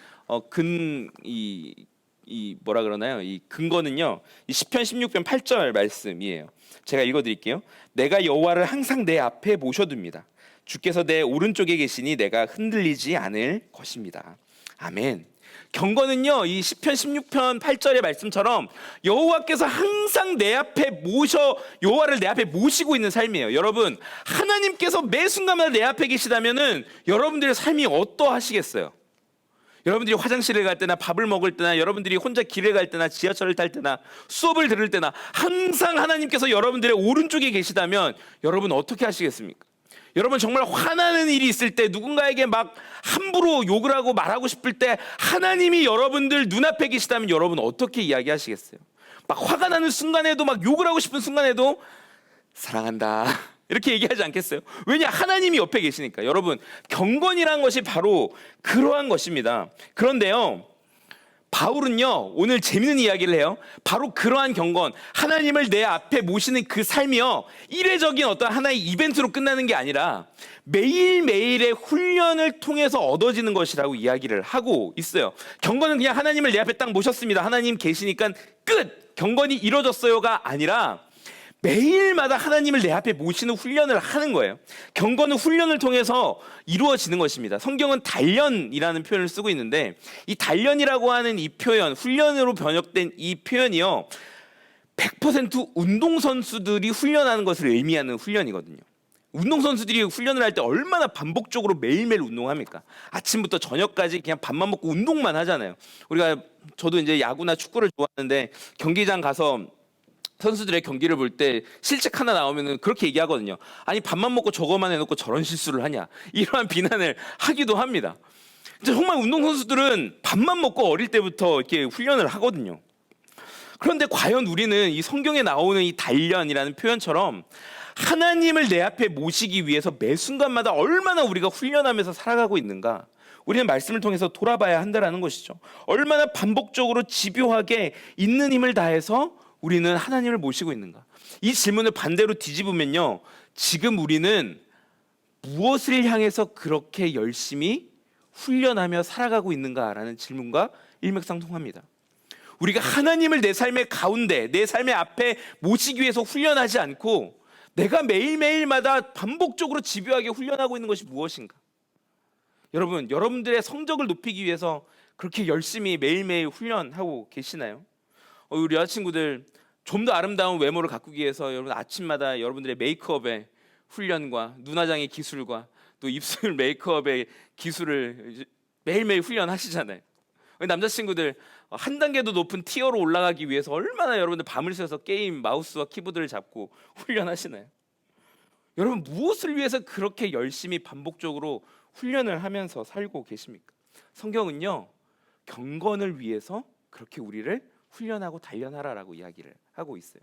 이 근거는요, 이 시편 16편 8절 말씀이에요. 제가 읽어드릴게요. 내가 여호와를 항상 내 앞에 모셔둡니다. 주께서 내 오른쪽에 계시니 내가 흔들리지 않을 것입니다. 아멘. 경건은요, 이 시편 16편 8절의 말씀처럼 여호와께서 항상 여호와를 내 앞에 모시고 있는 삶이에요. 여러분, 하나님께서 매 순간마다 내 앞에 계시다면은 여러분들의 삶이 어떠하시겠어요? 여러분들이 화장실을 갈 때나 밥을 먹을 때나 여러분들이 혼자 길을 갈 때나 지하철을 탈 때나 수업을 들을 때나 항상 하나님께서 여러분들의 오른쪽에 계시다면 여러분 어떻게 하시겠습니까? 여러분 정말 화나는 일이 있을 때 누군가에게 막 함부로 욕을 하고 말하고 싶을 때 하나님이 여러분들 눈앞에 계시다면 여러분 어떻게 이야기하시겠어요? 막 화가 나는 순간에도 막 욕을 하고 싶은 순간에도 사랑한다 이렇게 얘기하지 않겠어요? 왜냐? 하나님이 옆에 계시니까. 여러분 경건이란 것이 바로 그러한 것입니다. 그런데요 바울은요 오늘 재밌는 이야기를 해요. 바로 그러한 경건, 하나님을 내 앞에 모시는 그 삶이요 이례적인 어떤 하나의 이벤트로 끝나는 게 아니라 매일매일의 훈련을 통해서 얻어지는 것이라고 이야기를 하고 있어요. 경건은 그냥 하나님을 내 앞에 딱 모셨습니다, 하나님 계시니까 끝, 경건이 이루어졌어요가 아니라 매일마다 하나님을 내 앞에 모시는 훈련을 하는 거예요. 경건은 훈련을 통해서 이루어지는 것입니다. 성경은 단련이라는 표현을 쓰고 있는데 이 단련이라고 하는 이 표현, 훈련으로 번역된 이 표현이요 100% 운동선수들이 훈련하는 것을 의미하는 훈련이거든요. 운동선수들이 훈련을 할 때 얼마나 반복적으로 매일매일 운동합니까? 아침부터 저녁까지 그냥 밥만 먹고 운동만 하잖아요. 저도 이제 야구나 축구를 좋아하는데 경기장 가서 선수들의 경기를 볼 때 실책 하나 나오면은 그렇게 얘기하거든요. 아니 밥만 먹고 저거만 해놓고 저런 실수를 하냐, 이러한 비난을 하기도 합니다. 정말 운동선수들은 밥만 먹고 어릴 때부터 이렇게 훈련을 하거든요. 그런데 과연 우리는 이 성경에 나오는 이 단련이라는 표현처럼 하나님을 내 앞에 모시기 위해서 매 순간마다 얼마나 우리가 훈련하면서 살아가고 있는가, 우리는 말씀을 통해서 돌아봐야 한다는 것이죠. 얼마나 반복적으로 집요하게 있는 힘을 다해서 우리는 하나님을 모시고 있는가? 이 질문을 반대로 뒤집으면요 지금 우리는 무엇을 향해서 그렇게 열심히 훈련하며 살아가고 있는가라는 질문과 일맥상통합니다. 우리가 하나님을 내 삶의 가운데, 내 삶의 앞에 모시기 위해서 훈련하지 않고 내가 매일매일마다 반복적으로 집요하게 훈련하고 있는 것이 무엇인가? 여러분, 여러분들의 성적을 높이기 위해서 그렇게 열심히 매일매일 훈련하고 계시나요? 우리 여자친구들 좀 더 아름다운 외모를 가꾸기 위해서 여러분 아침마다 여러분들의 메이크업의 훈련과 눈화장의 기술과 또 입술 메이크업의 기술을 매일매일 훈련하시잖아요. 남자친구들 한 단계도 높은 티어로 올라가기 위해서 얼마나 여러분들 밤을 새서 게임 마우스와 키보드를 잡고 훈련하시나요? 여러분 무엇을 위해서 그렇게 열심히 반복적으로 훈련을 하면서 살고 계십니까? 성경은요 경건을 위해서 그렇게 우리를 훈련하고 단련하라라고 이야기를 하고 있어요.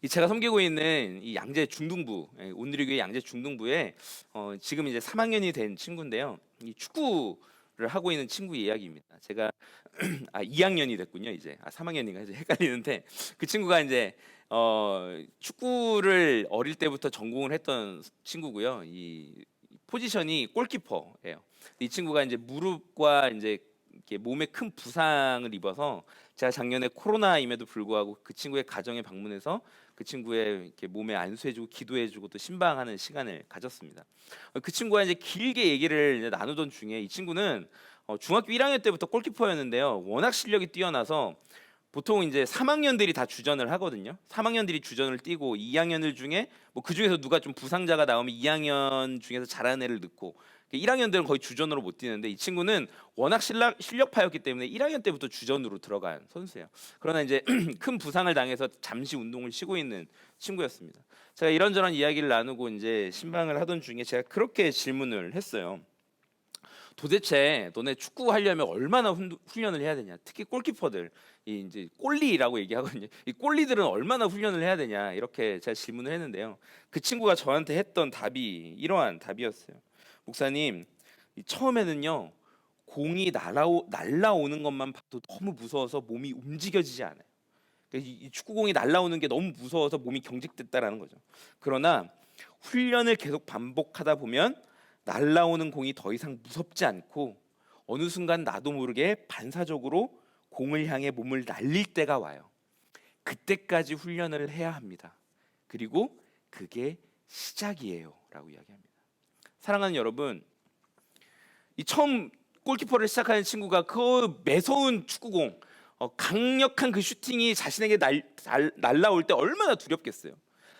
제가 섬기고 있는 이 양재 중등부, 온누리교회 양재 중등부에 지금 이제 3학년이 된 친구인데요. 이 축구를 하고 있는 친구 이야기입니다. 제가 2학년이 됐군요. 이제 3학년인가 이제 헷갈리는데 그 친구가 이제 축구를 어릴 때부터 전공을 했던 친구고요. 이 포지션이 골키퍼예요. 이 친구가 이제 무릎과 이제 이렇게 몸에 큰 부상을 입어서 제가 작년에 코로나임에도 불구하고 그 친구의 가정에 방문해서 그 친구의 이렇게 몸에 안수해주고 기도해주고 또 신방하는 시간을 가졌습니다. 그 친구가 이제 길게 얘기를 이제 나누던 중에 이 친구는 중학교 1학년 때부터 골키퍼였는데요. 워낙 실력이 뛰어나서 보통 이제 3학년들이 다 주전을 하거든요. 3학년들이 주전을 뛰고 2학년들 중에 뭐 그 중에서 누가 좀 부상자가 나오면 2학년 중에서 잘하는 애를 넣고 1학년들은 거의 주전으로 못 뛰는데 이 친구는 워낙 실력파였기 때문에 1학년 때부터 주전으로 들어간 선수예요. 그러나 이제 큰 부상을 당해서 잠시 운동을 쉬고 있는 친구였습니다. 제가 이런저런 이야기를 나누고 이제 신방을 하던 중에 제가 그렇게 질문을 했어요. 도대체 너네 축구 하려면 얼마나 훈련을 해야 되냐? 특히 골키퍼들, 이 이제 골리라고 얘기하거든요. 이 골리들은 얼마나 훈련을 해야 되냐? 이렇게 제가 질문을 했는데요. 그 친구가 저한테 했던 답이 이러한 답이었어요. 목사님, 처음에는요 공이 날라오는 것만 봐도 너무 무서워서 몸이 움직여지지 않아요. 이 축구공이 날라오는 게 너무 무서워서 몸이 경직됐다라는 거죠. 그러나 훈련을 계속 반복하다 보면 날라오는 공이 더 이상 무섭지 않고 어느 순간 나도 모르게 반사적으로 공을 향해 몸을 날릴 때가 와요. 그때까지 훈련을 해야 합니다. 그리고 그게 시작이에요 라고 이야기합니다. 사랑하는 여러분, 이 처음 골키퍼를 시작하는 친구가 그 매서운 축구공, 강력한 그 슈팅이 자신에게 날라올 때 얼마나 두렵겠어요.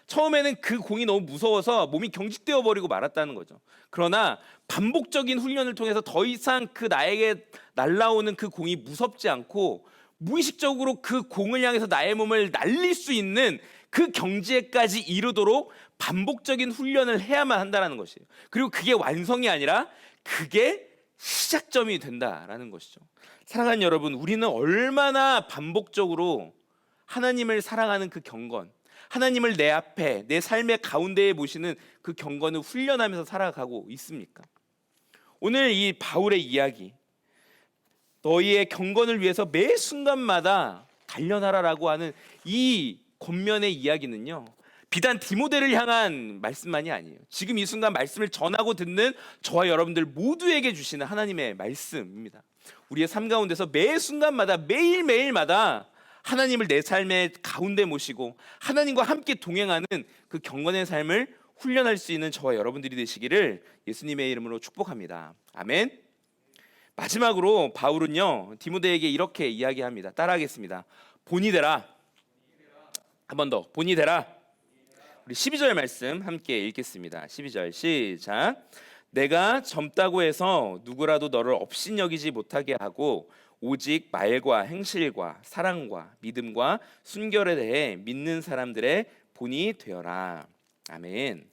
처음에는 그 공이 너무 무서워서 몸이 경직되어 버리고 말았다는 거죠. 그러나 반복적인 훈련을 통해서 더 이상 그 나에게 날라오는 그 공이 무섭지 않고 무의식적으로 그 공을 향해서 나의 몸을 날릴 수 있는 그 경지에까지 이르도록 반복적인 훈련을 해야만 한다는 것이에요. 그리고 그게 완성이 아니라 그게 시작점이 된다라는 것이죠. 사랑하는 여러분, 우리는 얼마나 반복적으로 하나님을 사랑하는 그 경건, 하나님을 내 앞에 내 삶의 가운데에 모시는 그 경건을 훈련하면서 살아가고 있습니까? 오늘 이 바울의 이야기, 너희의 경건을 위해서 매 순간마다 단련하라라고 하는 이 권면의 이야기는요, 비단 디모데를 향한 말씀만이 아니에요. 지금 이 순간 말씀을 전하고 듣는 저와 여러분들 모두에게 주시는 하나님의 말씀입니다. 우리의 삶 가운데서 매 순간마다 매일매일마다 하나님을 내 삶의 가운데 모시고 하나님과 함께 동행하는 그 경건의 삶을 훈련할 수 있는 저와 여러분들이 되시기를 예수님의 이름으로 축복합니다. 아멘. 마지막으로 바울은요, 디모데에게 이렇게 이야기합니다. 따라하겠습니다. 본이 되라. 한 번 더. 본이 되라. 우리 12절 말씀 함께 읽겠습니다. 12절 시작. 내가 젊다고 해서 누구라도 너를 업신여기지 못하게 하고 오직 말과 행실과 사랑과 믿음과 순결에 대해 믿는 사람들의 본이 되어라. 아멘.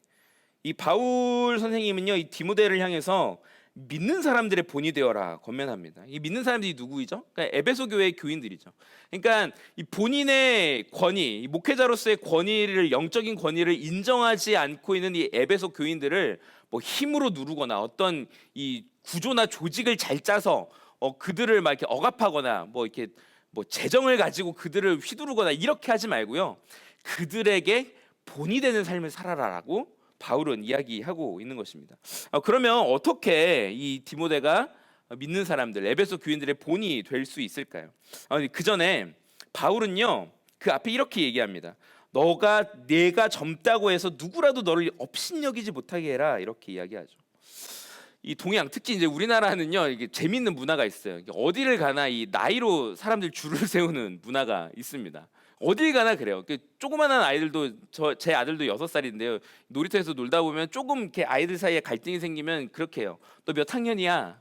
이 바울 선생님은요, 이 디모데를 향해서 믿는 사람들의 본이 되어라 권면합니다. 이 믿는 사람들이 누구이죠? 그러니까 에베소 교회의 교인들이죠. 그러니까 이 본인의 권위, 이 목회자로서의 권위를, 영적인 권위를 인정하지 않고 있는 이 에베소 교인들을 뭐 힘으로 누르거나 어떤 이 구조나 조직을 잘 짜서 그들을 막 이렇게 억압하거나 뭐 이렇게 뭐 재정을 가지고 그들을 휘두르거나 이렇게 하지 말고요, 그들에게 본이 되는 삶을 살아라라고 바울은 이야기하고 있는 것입니다. 그러면 어떻게 이 디모데가 믿는 사람들, 에베소 교인들의 본이 될 수 있을까요? 그 전에 바울은요, 그 앞에 이렇게 얘기합니다. 내가 젊다고 해서 누구라도 너를 업신여기지 못하게 해라, 이렇게 이야기하죠. 이 동양, 특히 이제 우리나라는요, 이게 재밌는 문화가 있어요. 어디를 가나 이 나이로 사람들 줄을 세우는 문화가 있습니다. 어딜 가나 그래요. 조그만한 아이들도, 제 아들도 6살인데요. 놀이터에서 놀다 보면 조금 이렇게 아이들 사이에 갈등이 생기면 그렇게 해요. 너 몇 학년이야?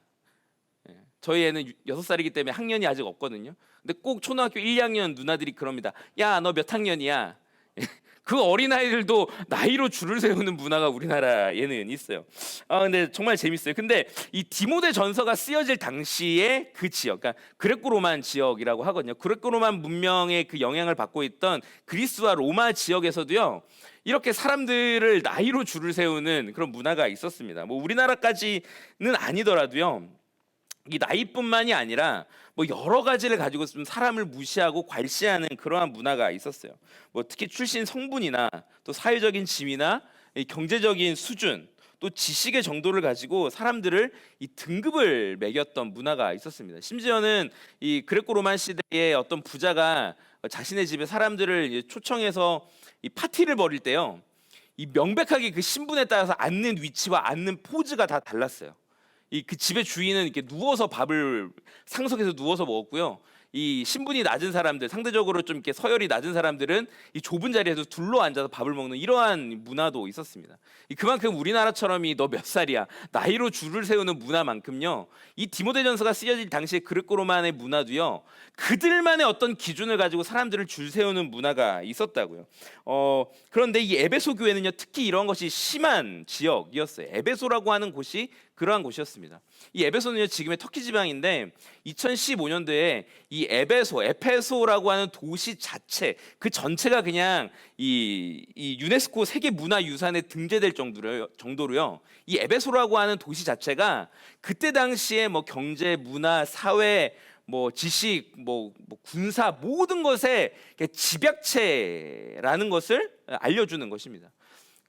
저희 애는 6살이기 때문에 학년이 아직 없거든요. 근데 꼭 초등학교 1, 2학년 누나들이 그럽니다. 야, 너 몇 학년이야? 그 어린아이들도 나이로 줄을 세우는 문화가 우리나라에는 있어요. 근데 정말 재밌어요. 근데 이 디모데 전서가 쓰여질 당시에 그 지역, 그러니까 그레코로만 지역이라고 하거든요. 그레코로만 문명의 그 영향을 받고 있던 그리스와 로마 지역에서도요, 이렇게 사람들을 나이로 줄을 세우는 그런 문화가 있었습니다. 뭐 우리나라까지는 아니더라도요, 이 나이뿐만이 아니라 뭐 여러 가지를 가지고 좀 사람을 무시하고 괄시하는 그러한 문화가 있었어요. 뭐 특히 출신 성분이나 또 사회적인 지위나 이 경제적인 수준, 또 지식의 정도를 가지고 사람들을 이 등급을 매겼던 문화가 있었습니다. 심지어는 이 그레코 로만 시대에 어떤 부자가 자신의 집에 사람들을 초청해서 이 파티를 벌일 때요, 이 명백하게 그 신분에 따라서 앉는 위치와 앉는 포즈가 다 달랐어요. 그 집의 주인은 이렇게 누워서 밥을 상석에서 누워서 먹었고요, 이 신분이 낮은 사람들, 상대적으로 좀 이렇게 서열이 낮은 사람들은 이 좁은 자리에서 둘러 앉아서 밥을 먹는 이러한 문화도 있었습니다. 그만큼 우리나라처럼 너 몇 살이야, 나이로 줄을 세우는 문화만큼요, 이 디모데전서가 쓰여질 당시에 그레코 로마의 문화도요, 그들만의 어떤 기준을 가지고 사람들을 줄 세우는 문화가 있었다고요. 그런데 이 에베소 교회는요, 특히 이런 것이 심한 지역이었어요. 에베소라고 하는 곳이 그러한 곳이었습니다. 이 에베소는요, 지금의 터키 지방인데 2015년도에 이 에페소라고 하는 도시 자체, 그 전체가 그냥 이 유네스코 세계 문화유산에 등재될 정도로요. 이 에베소라고 하는 도시 자체가 그때 당시에 뭐 경제, 문화, 사회, 뭐 지식, 뭐 군사 모든 것의 집약체라는 것을 알려주는 것입니다.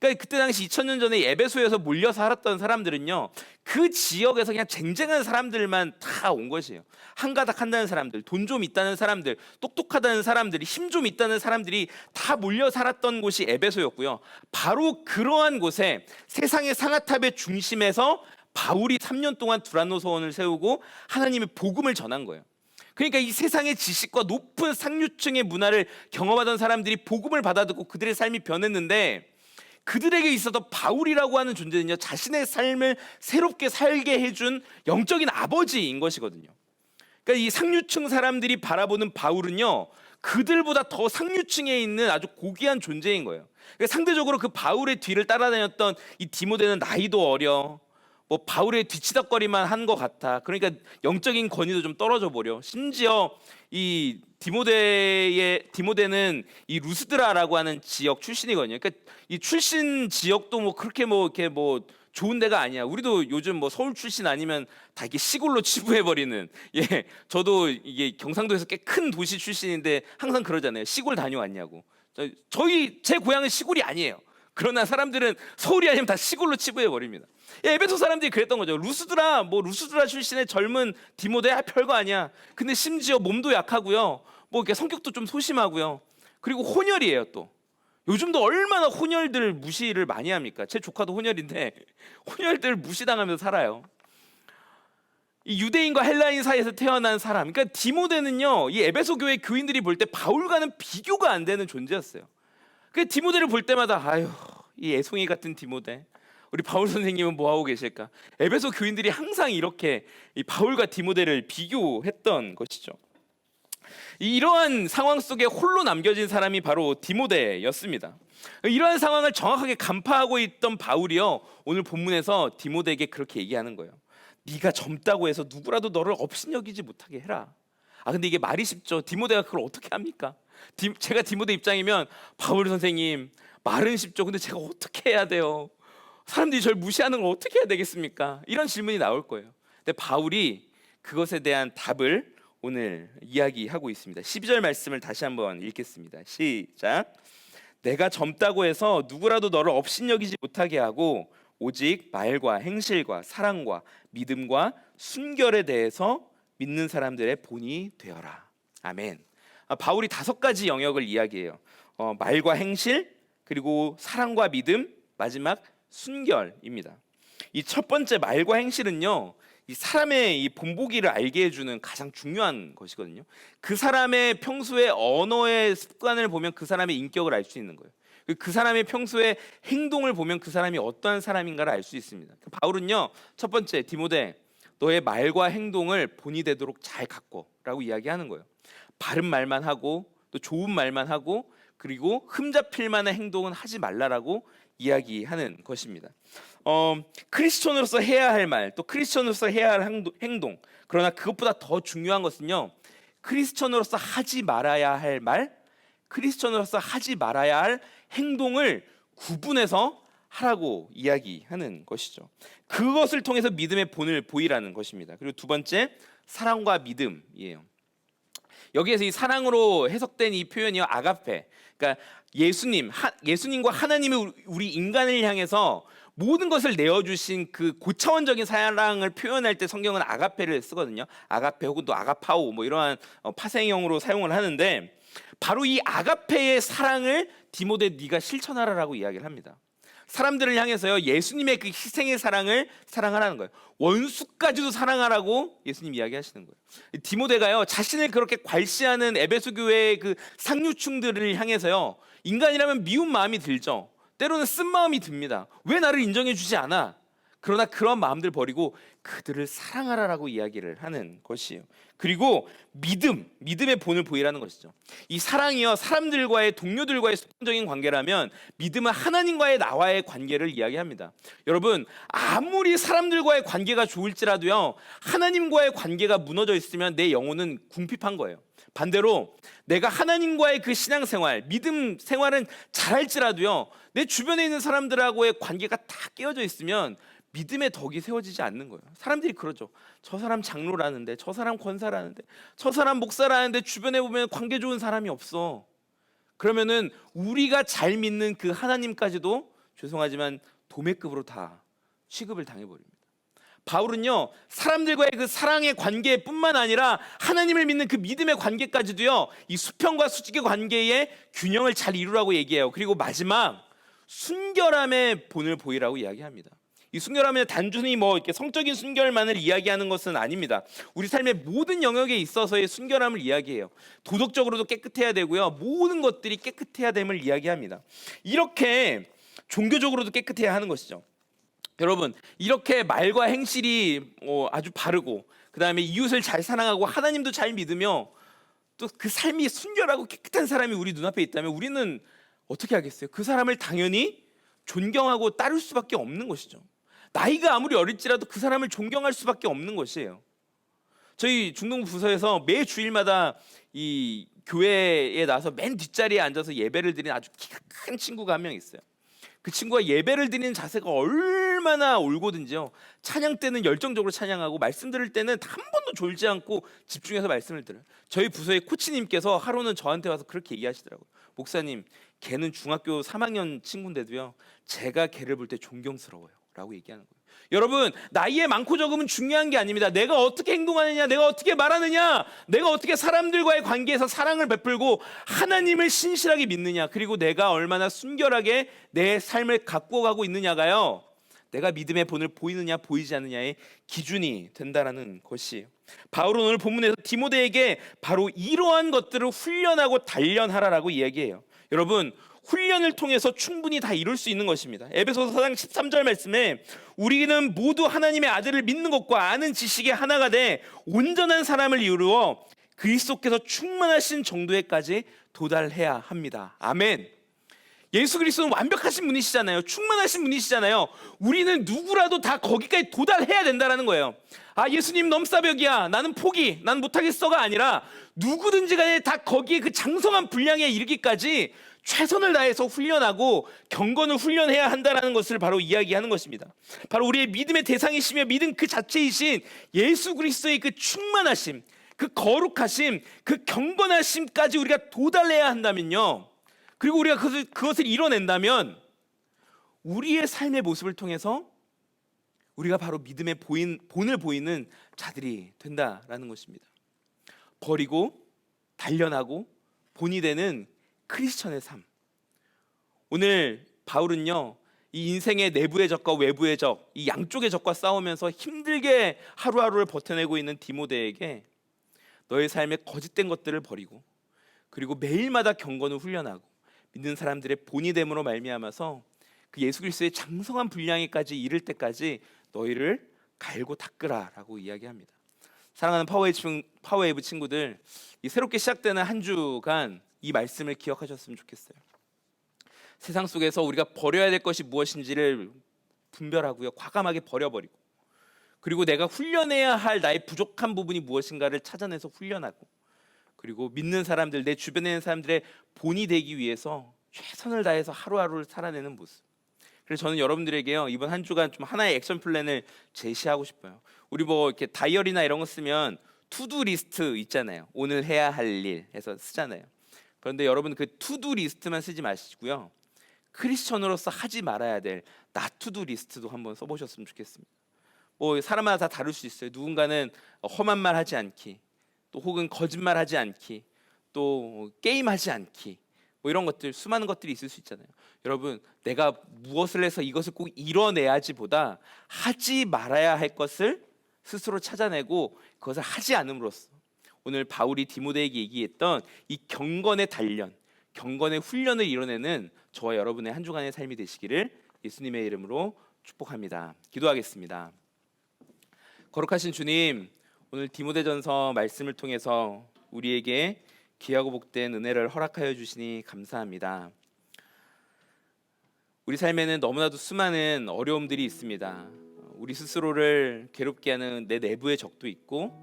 그러니까 그때 당시 2000년 전에 에베소에서 몰려 살았던 사람들은요, 그 지역에서 그냥 쟁쟁한 사람들만 다 온 것이에요. 한가닥 한다는 사람들, 돈 좀 있다는 사람들, 똑똑하다는 사람들이, 힘 좀 있다는 사람들이 다 몰려 살았던 곳이 에베소였고요. 바로 그러한 곳에 세상의 상아탑의 중심에서 바울이 3년 동안 두란노 서원을 세우고 하나님의 복음을 전한 거예요. 그러니까 이 세상의 지식과 높은 상류층의 문화를 경험하던 사람들이 복음을 받아듣고 그들의 삶이 변했는데, 그들에게 있어서 바울이라고 하는 존재는요, 자신의 삶을 새롭게 살게 해준 영적인 아버지인 것이거든요. 그러니까 이 상류층 사람들이 바라보는 바울은요, 그들보다 더 상류층에 있는 아주 고귀한 존재인 거예요. 그러니까 상대적으로 그 바울의 뒤를 따라다녔던 이 디모데는 나이도 어려, 뭐 바울의 뒤치다거리만 한 것 같아. 그러니까 영적인 권위도 좀 떨어져 버려. 심지어 이 디모데는 이 루스드라라고 하는 지역 출신이거든요. 그러니까 이 출신 지역도 뭐 그렇게 뭐 이렇게 뭐 좋은 데가 아니야. 우리도 요즘 뭐 서울 출신 아니면 다 이게 시골로 치부해 버리는. 예, 저도 이게 경상도에서 꽤 큰 도시 출신인데 항상 그러잖아요. 시골 다녀왔냐고. 제 고향은 시골이 아니에요. 그러나 사람들은 서울이 아니면 다 시골로 치부해 버립니다. 에베소 사람들이 그랬던 거죠. 루스드라 출신의 젊은 디모데, 별거 아니야. 근데 심지어 몸도 약하고요. 뭐 이렇게 성격도 좀 소심하고요. 그리고 혼혈이에요 또. 요즘도 얼마나 혼혈들 무시를 많이 합니까? 제 조카도 혼혈인데 혼혈들 무시당하면서 살아요. 이 유대인과 헬라인 사이에서 태어난 사람. 그러니까 디모데는요, 이 에베소 교회 교인들이 볼 때 바울과는 비교가 안 되는 존재였어요. 그 디모데를 볼 때마다 아유, 이 애송이 같은 디모데. 우리 바울 선생님은 뭐 하고 계실까? 에베소 교인들이 항상 이렇게 이 바울과 디모데를 비교했던 것이죠. 이러한 상황 속에 홀로 남겨진 사람이 바로 디모데였습니다. 이러한 상황을 정확하게 간파하고 있던 바울이요, 오늘 본문에서 디모데에게 그렇게 얘기하는 거예요. 네가 젊다고 해서 누구라도 너를 업신여기지 못하게 해라. 근데 이게 말이 쉽죠. 디모데가 그걸 어떻게 합니까? 제가 디모데 입장이면 바울 선생님 말은 쉽죠. 근데 제가 어떻게 해야 돼요? 사람들이 저를 무시하는 걸 어떻게 해야 되겠습니까? 이런 질문이 나올 거예요. 근데 바울이 그것에 대한 답을 오늘 이야기하고 있습니다. 12절 말씀을 다시 한번 읽겠습니다. 시작. 내가 젊다고 해서 누구라도 너를 업신여기지 못하게 하고 오직 말과 행실과 사랑과 믿음과 순결에 대해서 믿는 사람들의 본이 되어라. 아멘. 바울이 5가지 영역을 이야기해요. 말과 행실, 그리고 사랑과 믿음, 마지막 순결입니다. 이 첫 번째 말과 행실은요, 이 사람의 이 본보기를 알게 해주는 가장 중요한 것이거든요. 그 사람의 평소의 언어의 습관을 보면 그 사람의 인격을 알 수 있는 거예요. 그 사람의 평소의 행동을 보면 그 사람이 어떠한 사람인가를 알 수 있습니다. 바울은요, 첫 번째 디모데, 너의 말과 행동을 본이 되도록 잘 갖고라고 이야기하는 거예요. 바른 말만 하고 또 좋은 말만 하고 그리고 흠잡힐 만한 행동은 하지 말라라고 이야기하는 것입니다. 크리스천으로서 해야 할 말, 또 크리스천으로서 해야 할 행동. 그러나 그것보다 더 중요한 것은요, 크리스천으로서 하지 말아야 할 말, 크리스천으로서 하지 말아야 할 행동을 구분해서 하라고 이야기하는 것이죠. 그것을 통해서 믿음의 본을 보이라는 것입니다. 그리고 두 번째, 사랑과 믿음이에요. 여기에서 이 사랑으로 해석된 이 표현이요, 아가페. 그러니까 예수님과 하나님이 우리 인간을 향해서 모든 것을 내어주신 그 고차원적인 사랑을 표현할 때 성경은 아가페를 쓰거든요. 아가페 혹은 또 아가파오 뭐 이러한 파생형으로 사용을 하는데, 바로 이 아가페의 사랑을 디모데 네가 실천하라라고 이야기를 합니다. 사람들을 향해서요, 예수님의 그 희생의 사랑을 사랑하라는 거예요. 원수까지도 사랑하라고 예수님 이야기하시는 거예요. 디모데가요, 자신을 그렇게 괄시하는 에베소 교회의 그 상류층들을 향해서요, 인간이라면 미운 마음이 들죠. 때로는 쓴 마음이 듭니다. 왜 나를 인정해 주지 않아? 그러나 그런 마음들 버리고 그들을 사랑하라라고 이야기를 하는 것이에요. 그리고 믿음의 본을 보이라는 것이죠. 이 사랑이요, 사람들과의, 동료들과의 수평적인 관계라면 믿음은 하나님과의 나와의 관계를 이야기합니다. 여러분, 아무리 사람들과의 관계가 좋을지라도요, 하나님과의 관계가 무너져 있으면 내 영혼은 궁핍한 거예요. 반대로 내가 하나님과의 그 신앙생활, 믿음 생활은 잘할지라도요, 내 주변에 있는 사람들하고의 관계가 다 깨어져 있으면 믿음의 덕이 세워지지 않는 거예요. 사람들이 그러죠. 저 사람 장로라는데, 저 사람 권사라는데, 저 사람 목사라는데 주변에 보면 관계 좋은 사람이 없어. 그러면은 우리가 잘 믿는 그 하나님까지도 죄송하지만 도매급으로 다 취급을 당해버립니다. 바울은요, 사람들과의 그 사랑의 관계뿐만 아니라 하나님을 믿는 그 믿음의 관계까지도요, 이 수평과 수직의 관계의 균형을 잘 이루라고 얘기해요. 그리고 마지막 순결함의 본을 보이라고 이야기합니다. 이 순결함은 단순히 뭐 이렇게 성적인 순결만을 이야기하는 것은 아닙니다. 우리 삶의 모든 영역에 있어서의 순결함을 이야기해요. 도덕적으로도 깨끗해야 되고요, 모든 것들이 깨끗해야 됨을 이야기합니다. 이렇게 종교적으로도 깨끗해야 하는 것이죠. 여러분, 이렇게 말과 행실이 아주 바르고, 그 다음에 이웃을 잘 사랑하고 하나님도 잘 믿으며 또 그 삶이 순결하고 깨끗한 사람이 우리 눈앞에 있다면 우리는 어떻게 하겠어요? 그 사람을 당연히 존경하고 따를 수밖에 없는 것이죠. 나이가 아무리 어릴지라도 그 사람을 존경할 수밖에 없는 것이에요. 저희 중동부 부서에서 매 주일마다 이 교회에 나서 맨 뒷자리에 앉아서 예배를 드리는 아주 키가 큰 친구가 한 명 있어요. 그 친구가 예배를 드리는 자세가 얼마나 옳거든요. 찬양 때는 열정적으로 찬양하고 말씀 들을 때는 한 번도 졸지 않고 집중해서 말씀을 들어요. 저희 부서의 코치님께서 하루는 저한테 와서 그렇게 얘기하시더라고요. 목사님, 걔는 중학교 3학년 친구인데도요, 제가 걔를 볼 때 존경스러워요 라고 얘기하는 거예요. 여러분, 나이에 많고 적음은 중요한 게 아닙니다. 내가 어떻게 행동하느냐, 내가 어떻게 말하느냐, 내가 어떻게 사람들과의 관계에서 사랑을 베풀고 하나님을 신실하게 믿느냐, 그리고 내가 얼마나 순결하게 내 삶을 갖고 가고 있느냐가요, 내가 믿음의 본을 보이느냐 보이지 않느냐의 기준이 된다라는 것이에요. 바울은 오늘 본문에서 디모데에게 바로 이러한 것들을 훈련하고 단련하라라고 이야기해요. 여러분, 훈련을 통해서 충분히 다 이룰 수 있는 것입니다. 에베소서 4장 13절 말씀에 우리는 모두 하나님의 아들을 믿는 것과 아는 지식이 하나가 돼 온전한 사람을 이루어 그리스도께서 충만하신 정도에까지 도달해야 합니다. 아멘. 예수 그리스도는 완벽하신 분이시잖아요. 충만하신 분이시잖아요. 우리는 누구라도 다 거기까지 도달해야 된다는 거예요. 아, 예수님 넘사벽이야, 나는 포기, 난 못하겠어가 아니라 누구든지 간에 다 거기에 그 장성한 분량에 이르기까지 최선을 다해서 훈련하고 경건을 훈련해야 한다는 것을 바로 이야기하는 것입니다. 바로 우리의 믿음의 대상이시며 믿음 그 자체이신 예수 그리스도의 그 충만하심, 그 거룩하심, 그 경건하심까지 우리가 도달해야 한다면요, 그리고 우리가 그것을 이뤄낸다면 우리의 삶의 모습을 통해서 우리가 바로 믿음의 본을 보이는 자들이 된다라는 것입니다. 버리고 단련하고 본이 되는 크리스천의 삶. 오늘 바울은요, 이 인생의 내부의 적과 외부의 적, 이 양쪽의 적과 싸우면서 힘들게 하루하루를 버텨내고 있는 디모데에게 너의 삶의 거짓된 것들을 버리고, 그리고 매일마다 경건을 훈련하고 믿는 사람들의 본이 됨으로 말미암아서 그 예수 그리스도의 장성한 분량에까지 이를 때까지 너희를 갈고 닦으라라고 이야기합니다. 사랑하는 파워웨이브 친구들, 이 새롭게 시작되는 한 주간 이 말씀을 기억하셨으면 좋겠어요. 세상 속에서 우리가 버려야 될 것이 무엇인지를 분별하고요, 과감하게 버려버리고, 그리고 내가 훈련해야 할 나의 부족한 부분이 무엇인가를 찾아내서 훈련하고, 그리고 믿는 사람들, 내 주변에 있는 사람들의 본이 되기 위해서 최선을 다해서 하루하루를 살아내는 모습. 그래서 저는 여러분들에게요, 이번 한 주간 좀 하나의 액션 플랜을 제시하고 싶어요. 우리 뭐 이렇게 다이어리나 이런 거 쓰면 투두 리스트 있잖아요. 오늘 해야 할 일 해서 쓰잖아요. 그런데 여러분, 그 투두 리스트만 쓰지 마시고요, 크리스천으로서 하지 말아야 될 나투두 리스트도 한번 써보셨으면 좋겠습니다. 뭐 사람마다 다 다를 수 있어요. 누군가는 험한 말 하지 않기, 또 혹은 거짓말 하지 않기, 또 게임하지 않기, 뭐 이런 것들, 수많은 것들이 있을 수 있잖아요. 여러분, 내가 무엇을 해서 이것을 꼭 이뤄내야지 보다 하지 말아야 할 것을 스스로 찾아내고 그것을 하지 않음으로써 오늘 바울이 디모데에게 얘기했던 이 경건의 단련, 경건의 훈련을 이뤄내는 저와 여러분의 한 주간의 삶이 되시기를 예수님의 이름으로 축복합니다. 기도하겠습니다. 거룩하신 주님, 오늘 디모데전서 말씀을 통해서 우리에게 귀하고 복된 은혜를 허락하여 주시니 감사합니다. 우리 삶에는 너무나도 수많은 어려움들이 있습니다. 우리 스스로를 괴롭게 하는 내 내부의 적도 있고,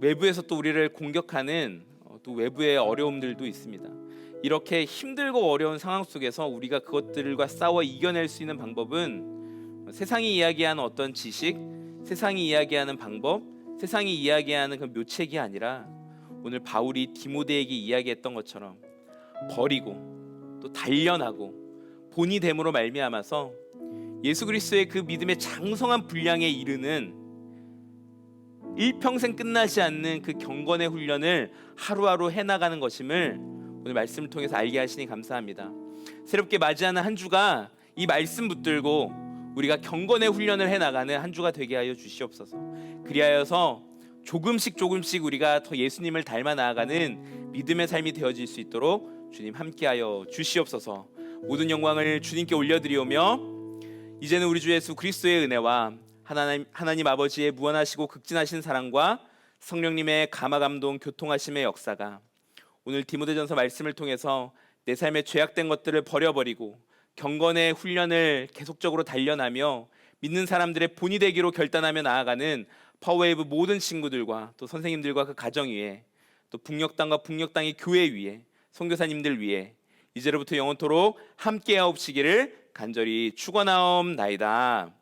외부에서 또 우리를 공격하는 또 외부의 어려움들도 있습니다. 이렇게 힘들고 어려운 상황 속에서 우리가 그것들과 싸워 이겨낼 수 있는 방법은 세상이 이야기하는 어떤 지식, 세상이 이야기하는 방법, 세상이 이야기하는 그 묘책이 아니라 오늘 바울이 디모데에게 이야기했던 것처럼 버리고 또 단련하고 본이 됨으로 말미암아서 예수 그리스도의 그 믿음의 장성한 분량에 이르는 일평생 끝나지 않는 그 경건의 훈련을 하루하루 해나가는 것임을 오늘 말씀을 통해서 알게 하시니 감사합니다. 새롭게 맞이하는 한 주가 이 말씀 붙들고 우리가 경건의 훈련을 해나가는 한 주가 되게 하여 주시옵소서. 그리하여서 조금씩 우리가 더 예수님을 닮아 나아가는 믿음의 삶이 되어질 수 있도록 주님 함께하여 주시옵소서. 모든 영광을 주님께 올려드리오며 이제는 우리 주 예수 그리스도의 은혜와 하나님 아버지의 무한하시고 극진하신 사랑과 성령님의 감화 감동 교통하심의 역사가 오늘 디모데전서 말씀을 통해서 내 삶의 죄악된 것들을 버려버리고 경건의 훈련을 계속적으로 단련하며 믿는 사람들의 본이 되기로 결단하며 나아가는 파워웨이브 모든 친구들과 또 선생님들과 그 가정 위에 또 북녘땅과 북녘땅의 교회 위에 선교사님들 위에 이제로부터 영원토록 함께하옵시기를 간절히 축원하옵나이다.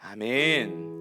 아멘.